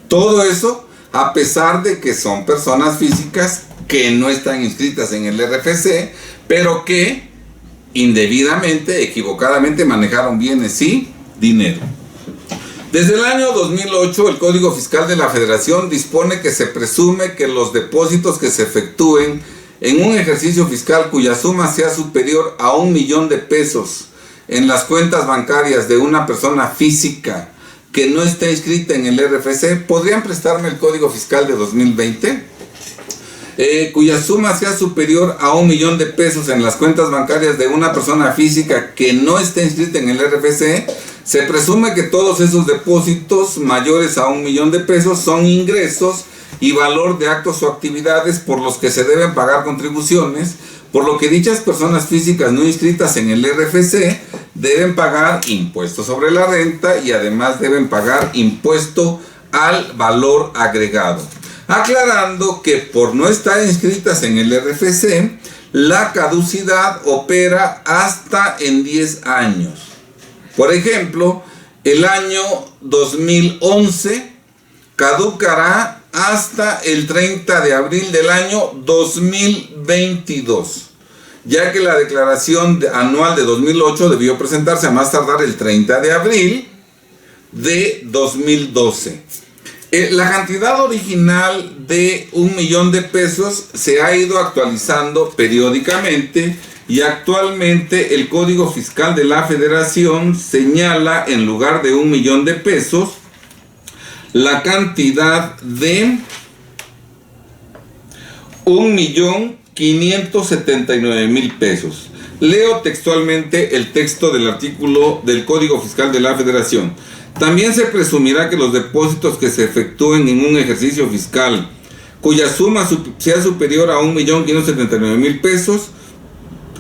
Todo eso a pesar de que son personas físicas que no están inscritas en el RFC, pero que indebidamente, equivocadamente manejaron bienes y dinero. Desde el año 2008, el Código Fiscal de la Federación dispone que se presume que los depósitos que se efectúen en un ejercicio fiscal cuya suma sea superior a 1 millón de pesos en las cuentas bancarias de una persona física que no esté inscrita en el RFC, ¿podrían prestarme el Código Fiscal de 2020? Cuya suma sea superior a 1 millón de pesos en las cuentas bancarias de una persona física que no esté inscrita en el RFC, se presume que todos esos depósitos mayores a 1 millón de pesos son ingresos y valor de actos o actividades por los que se deben pagar contribuciones, por lo que dichas personas físicas no inscritas en el RFC deben pagar impuesto sobre la renta y además deben pagar impuesto al valor agregado. Aclarando que por no estar inscritas en el RFC, la caducidad opera hasta en 10 años. Por ejemplo, el año 2011 caducará hasta el 30 de abril del año 2022, ya que la declaración anual de 2008 debió presentarse a más tardar el 30 de abril de 2012. La cantidad original de 1 millón de pesos se ha ido actualizando periódicamente y actualmente el Código Fiscal de la Federación señala en lugar de 1 millón de pesos la cantidad de 1.579.000 pesos. Leo textualmente el texto del artículo del Código Fiscal de la Federación. También se presumirá que los depósitos que se efectúen en un ejercicio fiscal cuya suma sea superior a 1.579.000 pesos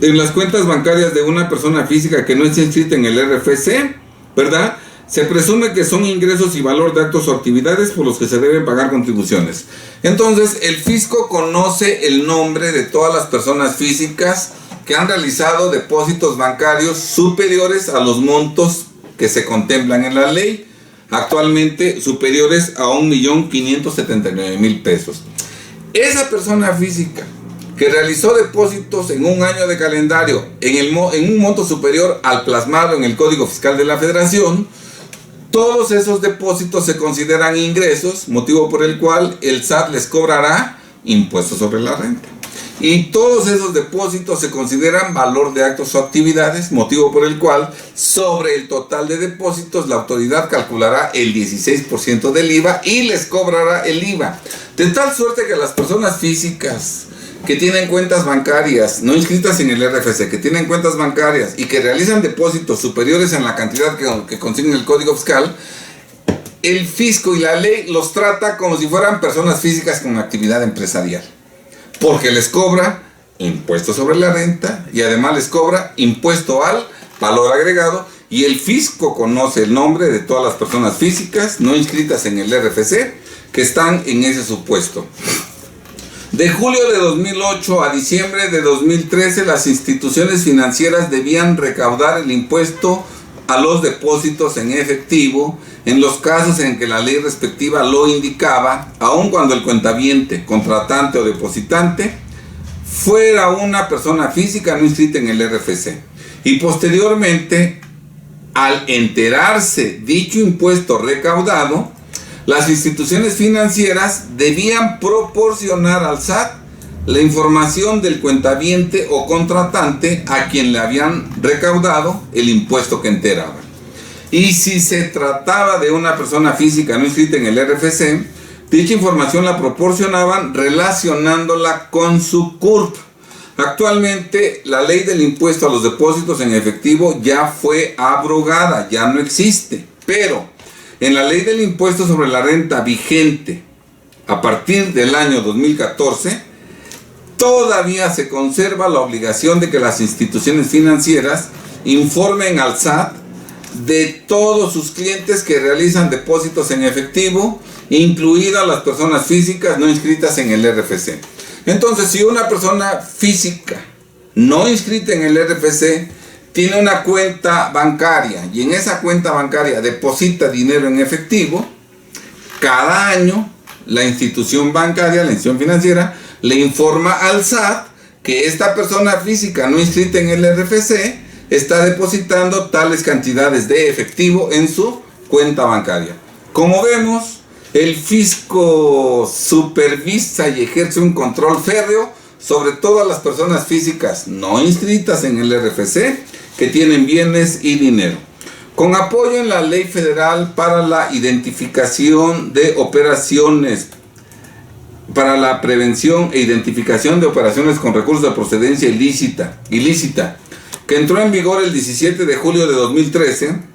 en las cuentas bancarias de una persona física que no esté inscrita en el RFC, ¿verdad? Se presume que son ingresos y valor de actos o actividades por los que se deben pagar contribuciones. Entonces, el fisco conoce el nombre de todas las personas físicas que han realizado depósitos bancarios superiores a los montos que se contemplan en la ley, actualmente superiores a 1.579.000 pesos. Esa persona física que realizó depósitos en un año de calendario en un monto superior al plasmado en el Código Fiscal de la Federación, todos esos depósitos se consideran ingresos, motivo por el cual el SAT les cobrará impuestos sobre la renta. Y todos esos depósitos se consideran valor de actos o actividades, motivo por el cual sobre el total de depósitos la autoridad calculará el 16% del IVA y les cobrará el IVA. De tal suerte que las personas físicas que tienen cuentas bancarias no inscritas en el RFC, que tienen cuentas bancarias y que realizan depósitos superiores en la cantidad que consigna el Código Fiscal, el fisco y la ley los trata como si fueran personas físicas con actividad empresarial, porque les cobra impuesto sobre la renta y además les cobra impuesto al valor agregado, y el fisco conoce el nombre de todas las personas físicas no inscritas en el RFC que están en ese supuesto. De julio de 2008 a diciembre de 2013, las instituciones financieras debían recaudar el impuesto a los depósitos en efectivo en los casos en que la ley respectiva lo indicaba, aun cuando el cuentaviente, contratante o depositante fuera una persona física no inscrita en el RFC. Y posteriormente, al enterarse dicho impuesto recaudado, las instituciones financieras debían proporcionar al SAT la información del cuentaviente o contratante a quien le habían recaudado el impuesto que enteraban. Y si se trataba de una persona física no inscrita en el RFC, dicha información la proporcionaban relacionándola con su CURP. Actualmente, la ley del impuesto a los depósitos en efectivo ya fue abrogada, ya no existe, pero en la ley del impuesto sobre la renta vigente a partir del año 2014, todavía se conserva la obligación de que las instituciones financieras informen al SAT de todos sus clientes que realizan depósitos en efectivo, incluidas las personas físicas no inscritas en el RFC. Entonces, si una persona física no inscrita en el RFC tiene una cuenta bancaria y en esa cuenta bancaria deposita dinero en efectivo, cada año la institución bancaria, la institución financiera, le informa al SAT que esta persona física no inscrita en el RFC está depositando tales cantidades de efectivo en su cuenta bancaria. Como vemos, el fisco supervisa y ejerce un control férreo sobre todas las personas físicas no inscritas en el RFC que tienen bienes y dinero. Con apoyo en la Ley Federal para la Identificación de Operaciones, para la prevención e identificación de operaciones con recursos de procedencia ilícita, que entró en vigor el 17 de julio de 2013,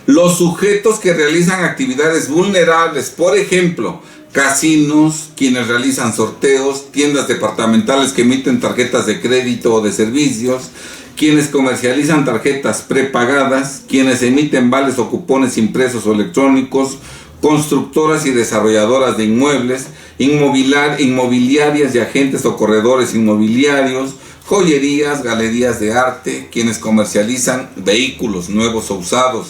los sujetos que realizan actividades vulnerables, por ejemplo, casinos, quienes realizan sorteos, tiendas departamentales que emiten tarjetas de crédito o de servicios, quienes comercializan tarjetas prepagadas, quienes emiten vales o cupones impresos o electrónicos, constructoras y desarrolladoras de inmuebles, inmobiliarias y agentes o corredores inmobiliarios, joyerías, galerías de arte, quienes comercializan vehículos nuevos o usados,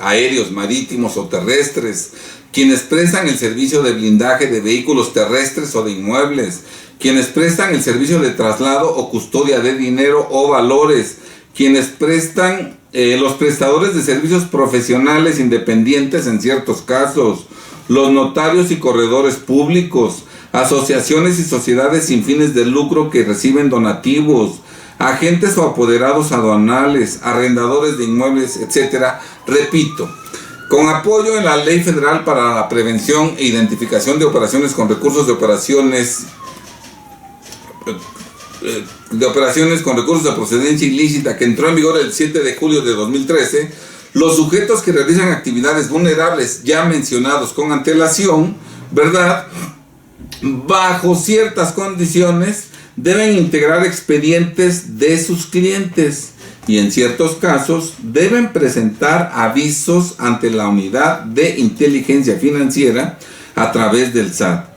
aéreos, marítimos o terrestres, quienes prestan el servicio de blindaje de vehículos terrestres o de inmuebles, quienes prestan el servicio de traslado o custodia de dinero o valores, quienes prestan los prestadores de servicios profesionales independientes en ciertos casos, los notarios y corredores públicos, asociaciones y sociedades sin fines de lucro que reciben donativos, agentes o apoderados aduanales, arrendadores de inmuebles, etc. Repito, con apoyo en la Ley Federal para la Prevención e Identificación de Operaciones con Recursos de Operaciones con recursos de procedencia ilícita, que entró en vigor el 7 de julio de 2013, los sujetos que realizan actividades vulnerables ya mencionados con antelación, ¿verdad?, bajo ciertas condiciones, deben integrar expedientes de sus clientes y en ciertos casos deben presentar avisos ante la Unidad de Inteligencia Financiera a través del SAT.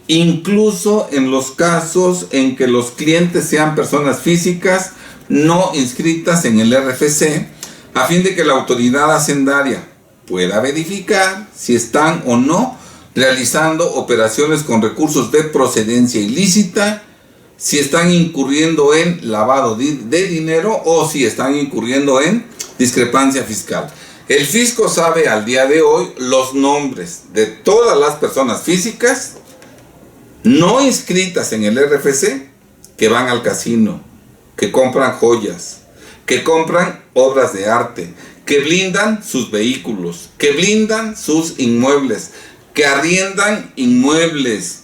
Incluso en los casos en que los clientes sean personas físicas no inscritas en el RFC, a fin de que la autoridad hacendaria pueda verificar si están o no realizando operaciones con recursos de procedencia ilícita, si están incurriendo en lavado de dinero o si están incurriendo en discrepancia fiscal. El fisco sabe al día de hoy los nombres de todas las personas físicas no inscritas en el RFC que van al casino, que compran joyas, que compran obras de arte, que blindan sus vehículos, que blindan sus inmuebles, que arriendan inmuebles,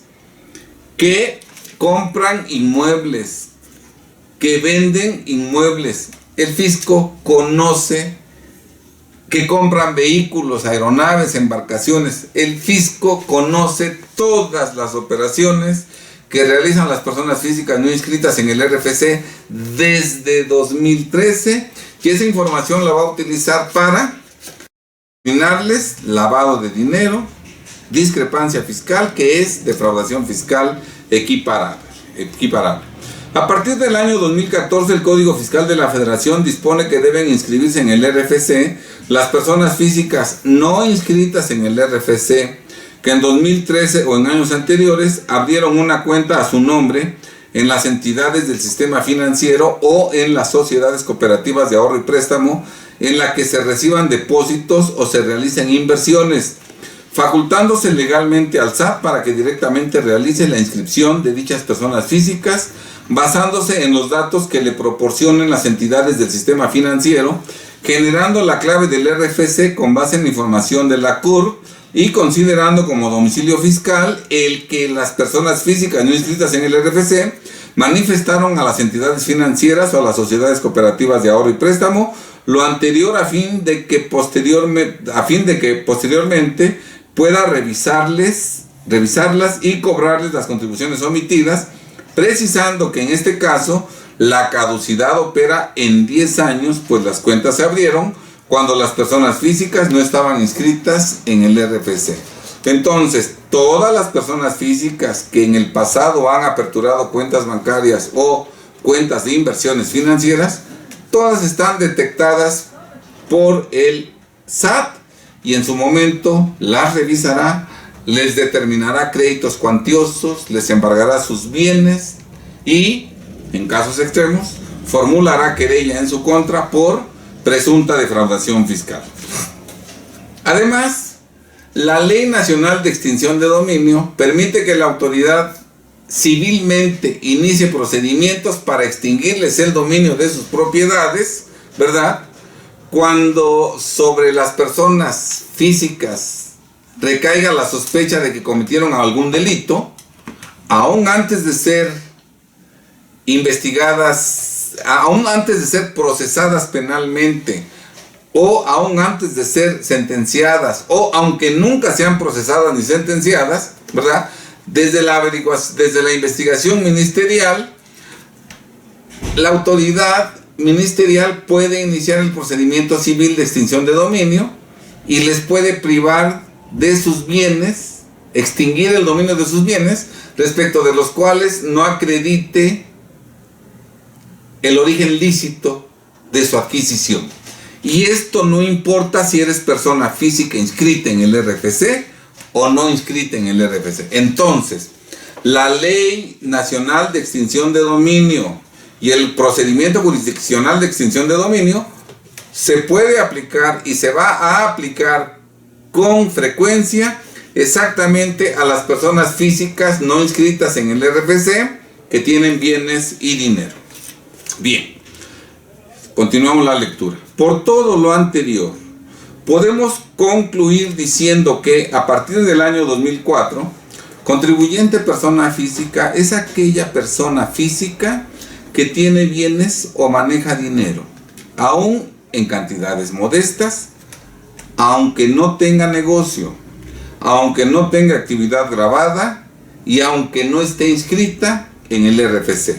que compran inmuebles, que venden inmuebles. El fisco conoce que compran vehículos, aeronaves, embarcaciones. El fisco conoce todas las operaciones que realizan las personas físicas no inscritas en el RFC desde 2013 y esa información la va a utilizar para determinarles lavado de dinero, discrepancia fiscal, que es defraudación fiscal equiparable. A partir del año 2014, el Código Fiscal de la Federación dispone que deben inscribirse en el RFC las personas físicas no inscritas en el RFC que en 2013 o en años anteriores abrieron una cuenta a su nombre en las entidades del sistema financiero o en las sociedades cooperativas de ahorro y préstamo en la que se reciban depósitos o se realicen inversiones, facultándose legalmente al SAT para que directamente realice la inscripción de dichas personas físicas basándose en los datos que le proporcionen las entidades del sistema financiero, generando la clave del RFC con base en la información de la CURP y considerando como domicilio fiscal el que las personas físicas no inscritas en el RFC manifestaron a las entidades financieras o a las sociedades cooperativas de ahorro y préstamo lo anterior a fin de que posteriormente pueda revisarlas y cobrarles las contribuciones omitidas, precisando que en este caso la caducidad opera en 10 años, pues las cuentas se abrieron cuando las personas físicas no estaban inscritas en el RFC. Entonces, todas las personas físicas que en el pasado han aperturado cuentas bancarias o cuentas de inversiones financieras, todas están detectadas por el SAT y en su momento las revisará, les determinará créditos cuantiosos, les embargará sus bienes y, en casos extremos, formulará querella en su contra por presunta defraudación fiscal. Además, la Ley Nacional de Extinción de Dominio permite que la autoridad civilmente inicie procedimientos para extinguirles el dominio de sus propiedades, ¿verdad?, cuando sobre las personas físicas recaiga la sospecha de que cometieron algún delito, aún antes de ser investigadas, aún antes de ser procesadas penalmente, o aún antes de ser sentenciadas, o aunque nunca sean procesadas ni sentenciadas, ¿verdad?, desde la investigación ministerial, la autoridad ministerial puede iniciar el procedimiento civil de extinción de dominio y les puede privar de sus bienes, extinguir el dominio de sus bienes, respecto de los cuales no acredite el origen lícito de su adquisición. Y esto no importa si eres persona física inscrita en el RFC o no inscrita en el RFC. Entonces, la Ley Nacional de Extinción de Dominio y el procedimiento jurisdiccional de extinción de dominio se puede aplicar y se va a aplicar con frecuencia exactamente a las personas físicas no inscritas en el RFC que tienen bienes y dinero. Bien, continuamos la lectura. Por todo lo anterior, podemos concluir diciendo que a partir del año 2004, contribuyente persona física es aquella persona física que tiene bienes o maneja dinero, aún en cantidades modestas, aunque no tenga negocio, aunque no tenga actividad grabada y aunque no esté inscrita en el RFC.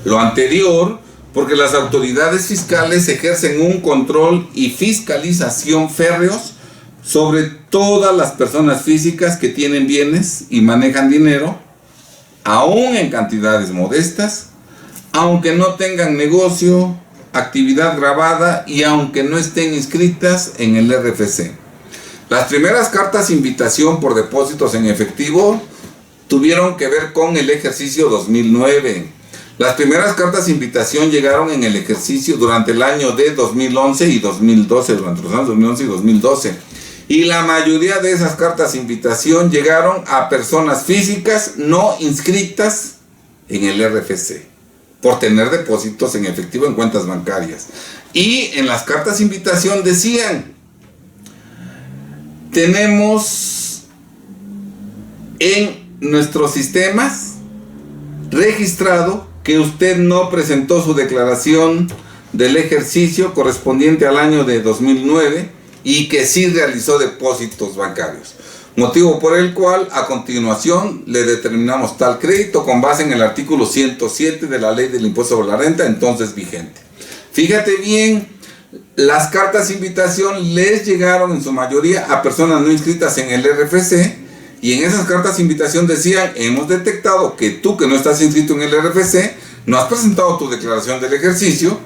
Lo anterior, porque las autoridades fiscales ejercen un control y fiscalización férreos sobre todas las personas físicas que tienen bienes y manejan dinero, aún en cantidades modestas, aunque no tengan negocio, actividad grabada y aunque no estén inscritas en el RFC. Las primeras cartas invitación por depósitos en efectivo tuvieron que ver con el ejercicio 2009. Las primeras cartas invitación llegaron en el ejercicio durante el año de 2011 y 2012, durante los años 2011 y 2012. Y la mayoría de esas cartas invitación llegaron a personas físicas no inscritas en el RFC, por tener depósitos en efectivo en cuentas bancarias. Y en las cartas invitación decían: tenemos en nuestros sistemas registrado que usted no presentó su declaración del ejercicio correspondiente al año de 2009 y que sí realizó depósitos bancarios, motivo por el cual a continuación le determinamos tal crédito con base en el artículo 107 de la Ley del Impuesto sobre la Renta entonces vigente. Fíjate bien, las cartas invitación les llegaron en su mayoría a personas no inscritas en el RFC, y en esas cartas invitación decían: hemos detectado que tú, que no estás inscrito en el RFC, no has presentado tu declaración del ejercicio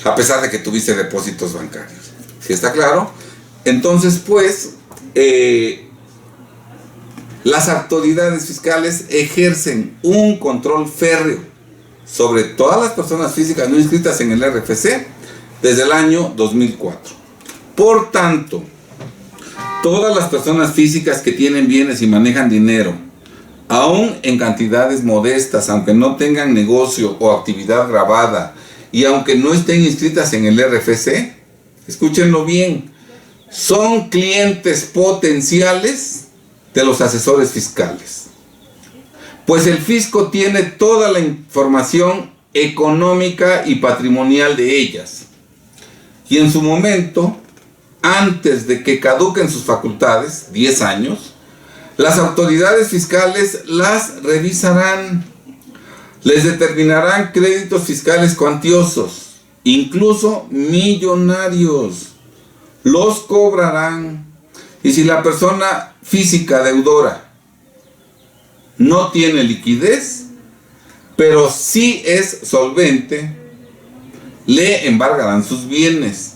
a pesar de que tuviste depósitos bancarios. ¿Sí está claro? Entonces, pues, las autoridades fiscales ejercen un control férreo sobre todas las personas físicas no inscritas en el RFC desde el año 2004. Por tanto, todas las personas físicas que tienen bienes y manejan dinero, aún en cantidades modestas, aunque no tengan negocio o actividad grabada y aunque no estén inscritas en el RFC, escúchenlo bien, son clientes potenciales de los asesores fiscales, pues el fisco tiene toda la información económica y patrimonial de ellas, y en su momento, antes de que caduquen sus facultades, 10 años, las autoridades fiscales las revisarán, les determinarán créditos fiscales cuantiosos, incluso millonarios, los cobrarán, y si la persona física deudora no tiene liquidez, pero sí es solvente, le embargarán sus bienes,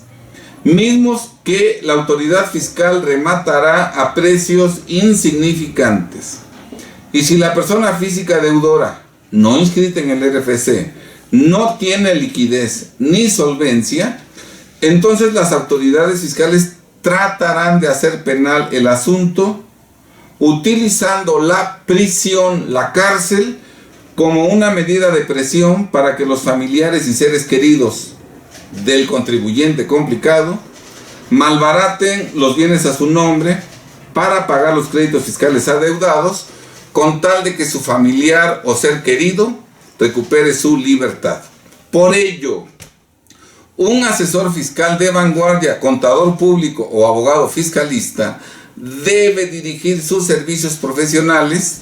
mismos que la autoridad fiscal rematará a precios insignificantes. Y si la persona física deudora no inscrita en el RFC no tiene liquidez ni solvencia, entonces las autoridades fiscales tratarán de hacer penal el asunto utilizando la prisión, la cárcel, como una medida de presión para que los familiares y seres queridos del contribuyente complicado malbaraten los bienes a su nombre para pagar los créditos fiscales adeudados, con tal de que su familiar o ser querido recupere su libertad. Por ello, un asesor fiscal de vanguardia, contador público o abogado fiscalista debe dirigir sus servicios profesionales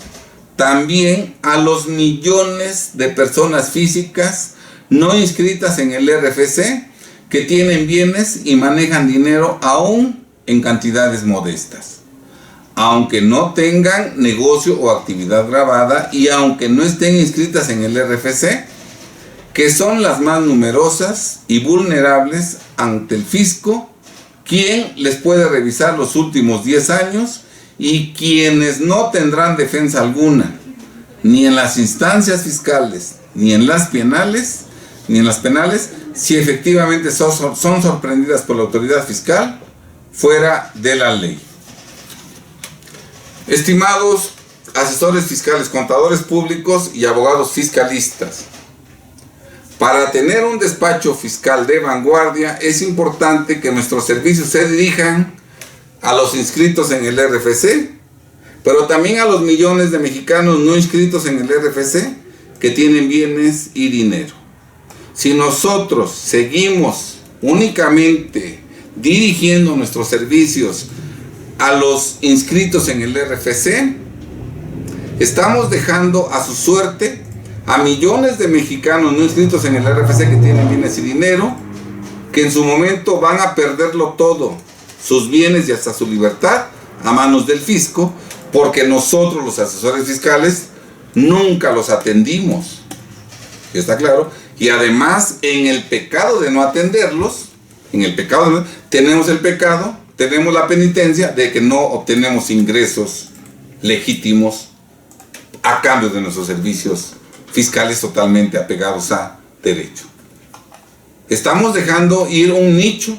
también a los millones de personas físicas no inscritas en el RFC que tienen bienes y manejan dinero aún en cantidades modestas, aunque no tengan negocio o actividad grabada y aunque no estén inscritas en el RFC, que son las más numerosas y vulnerables ante el fisco, quien les puede revisar los últimos 10 años y quienes no tendrán defensa alguna, ni en las instancias fiscales, ni en las penales, si efectivamente son sorprendidas por la autoridad fiscal fuera de la ley. Estimados asesores fiscales, contadores públicos y abogados fiscalistas, para tener un despacho fiscal de vanguardia es importante que nuestros servicios se dirijan a los inscritos en el RFC, pero también a los millones de mexicanos no inscritos en el RFC que tienen bienes y dinero. Si nosotros seguimos únicamente dirigiendo nuestros servicios a los inscritos en el RFC, estamos dejando a su suerte a millones de mexicanos no inscritos en el RFC que tienen bienes y dinero, que en su momento van a perderlo todo, sus bienes y hasta su libertad, a manos del fisco, porque nosotros los asesores fiscales nunca los atendimos. ¿Está claro? Y además, en el pecado de no atenderlos, tenemos el pecado, tenemos la penitencia de que no obtenemos ingresos legítimos a cambio de nuestros servicios fiscales totalmente apegados a derecho. Estamos dejando ir un nicho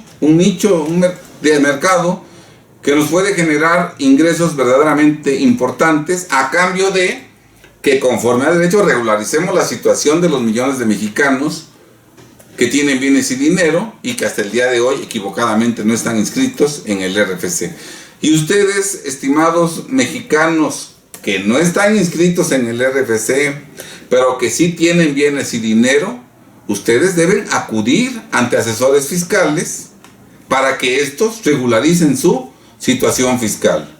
de mercado que nos puede generar ingresos verdaderamente importantes a cambio de que, conforme a derecho, regularicemos la situación de los millones de mexicanos que tienen bienes y dinero y que hasta el día de hoy equivocadamente no están inscritos en el RFC. Y ustedes, estimados mexicanos que no están inscritos en el RFC, pero que sí tienen bienes y dinero, ustedes deben acudir ante asesores fiscales para que estos regularicen su situación fiscal.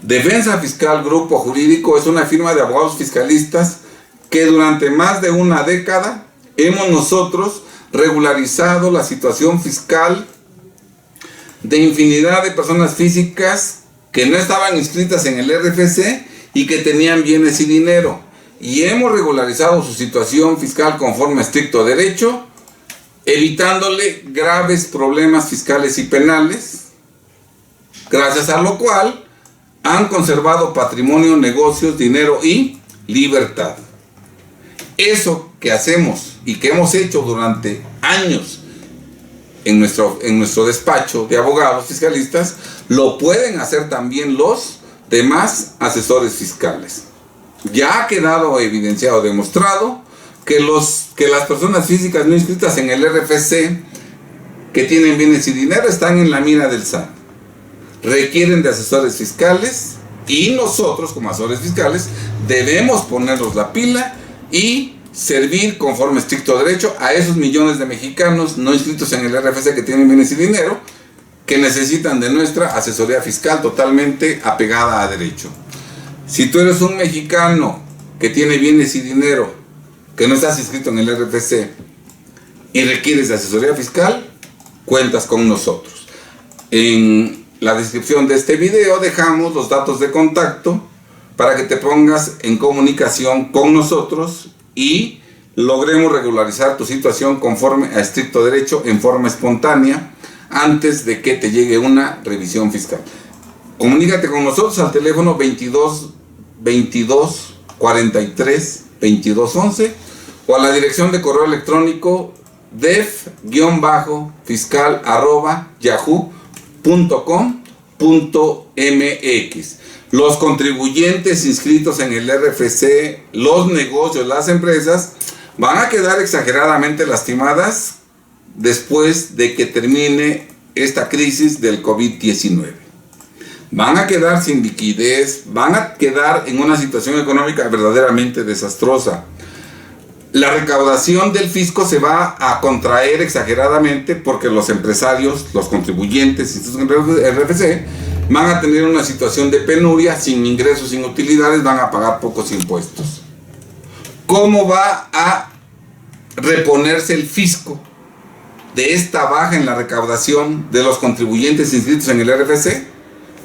Defensa Fiscal Grupo Jurídico es una firma de abogados fiscalistas que durante más de una década hemos nosotros regularizado la situación fiscal de infinidad de personas físicas que no estaban inscritas en el RFC y que tenían bienes y dinero. Y hemos regularizado su situación fiscal conforme a estricto derecho, evitándole graves problemas fiscales y penales, gracias a lo cual han conservado patrimonio, negocios, dinero y libertad. Eso que hacemos y que hemos hecho durante años en nuestro despacho de abogados fiscalistas, lo pueden hacer también los demás asesores fiscales. Ya ha quedado evidenciado, demostrado, que las personas físicas no inscritas en el RFC que tienen bienes y dinero están en la mira del SAT. Requieren de asesores fiscales y nosotros, como asesores fiscales, debemos ponernos la pila y servir conforme a estricto derecho a esos millones de mexicanos no inscritos en el RFC que tienen bienes y dinero, que necesitan de nuestra asesoría fiscal totalmente apegada a derecho. Si tú eres un mexicano que tiene bienes y dinero, que no estás inscrito en el RFC y requieres de asesoría fiscal, cuentas con nosotros. En la descripción de este video dejamos los datos de contacto para que te pongas en comunicación con nosotros y logremos regularizar tu situación conforme a estricto derecho en forma espontánea antes de que te llegue una revisión fiscal. Comunícate con nosotros al teléfono 22 43 22 11 o a la dirección de correo electrónico def-fiscal@yahoo.com.mx. Los contribuyentes inscritos en el RFC, los negocios, las empresas, van a quedar exageradamente lastimadas después de que termine esta crisis del COVID-19. Van a quedar sin liquidez, van a quedar en una situación económica verdaderamente desastrosa. La recaudación del fisco se va a contraer exageradamente porque los empresarios, los contribuyentes, el RFC, van a tener una situación de penuria, sin ingresos, sin utilidades, van a pagar pocos impuestos. ¿Cómo va a reponerse el fisco de esta baja en la recaudación de los contribuyentes inscritos en el RFC?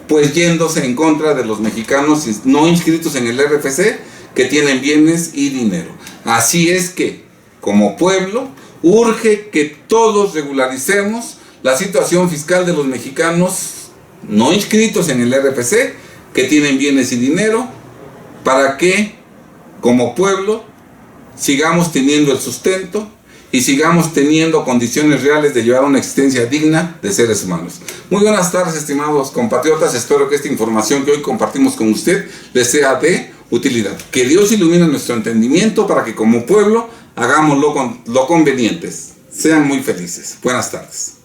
Pues yéndose en contra de los mexicanos no inscritos en el RFC que tienen bienes y dinero. Así es que, como pueblo, urge que todos regularicemos la situación fiscal de los mexicanos no inscritos en el RFC que tienen bienes y dinero, para que, como pueblo, sigamos teniendo el sustento y sigamos teniendo condiciones reales de llevar una existencia digna de seres humanos. Muy buenas tardes, estimados compatriotas. Espero que esta información que hoy compartimos con usted les sea de utilidad. Que Dios ilumine nuestro entendimiento para que como pueblo hagamos lo convenientes. Sean muy felices. Buenas tardes.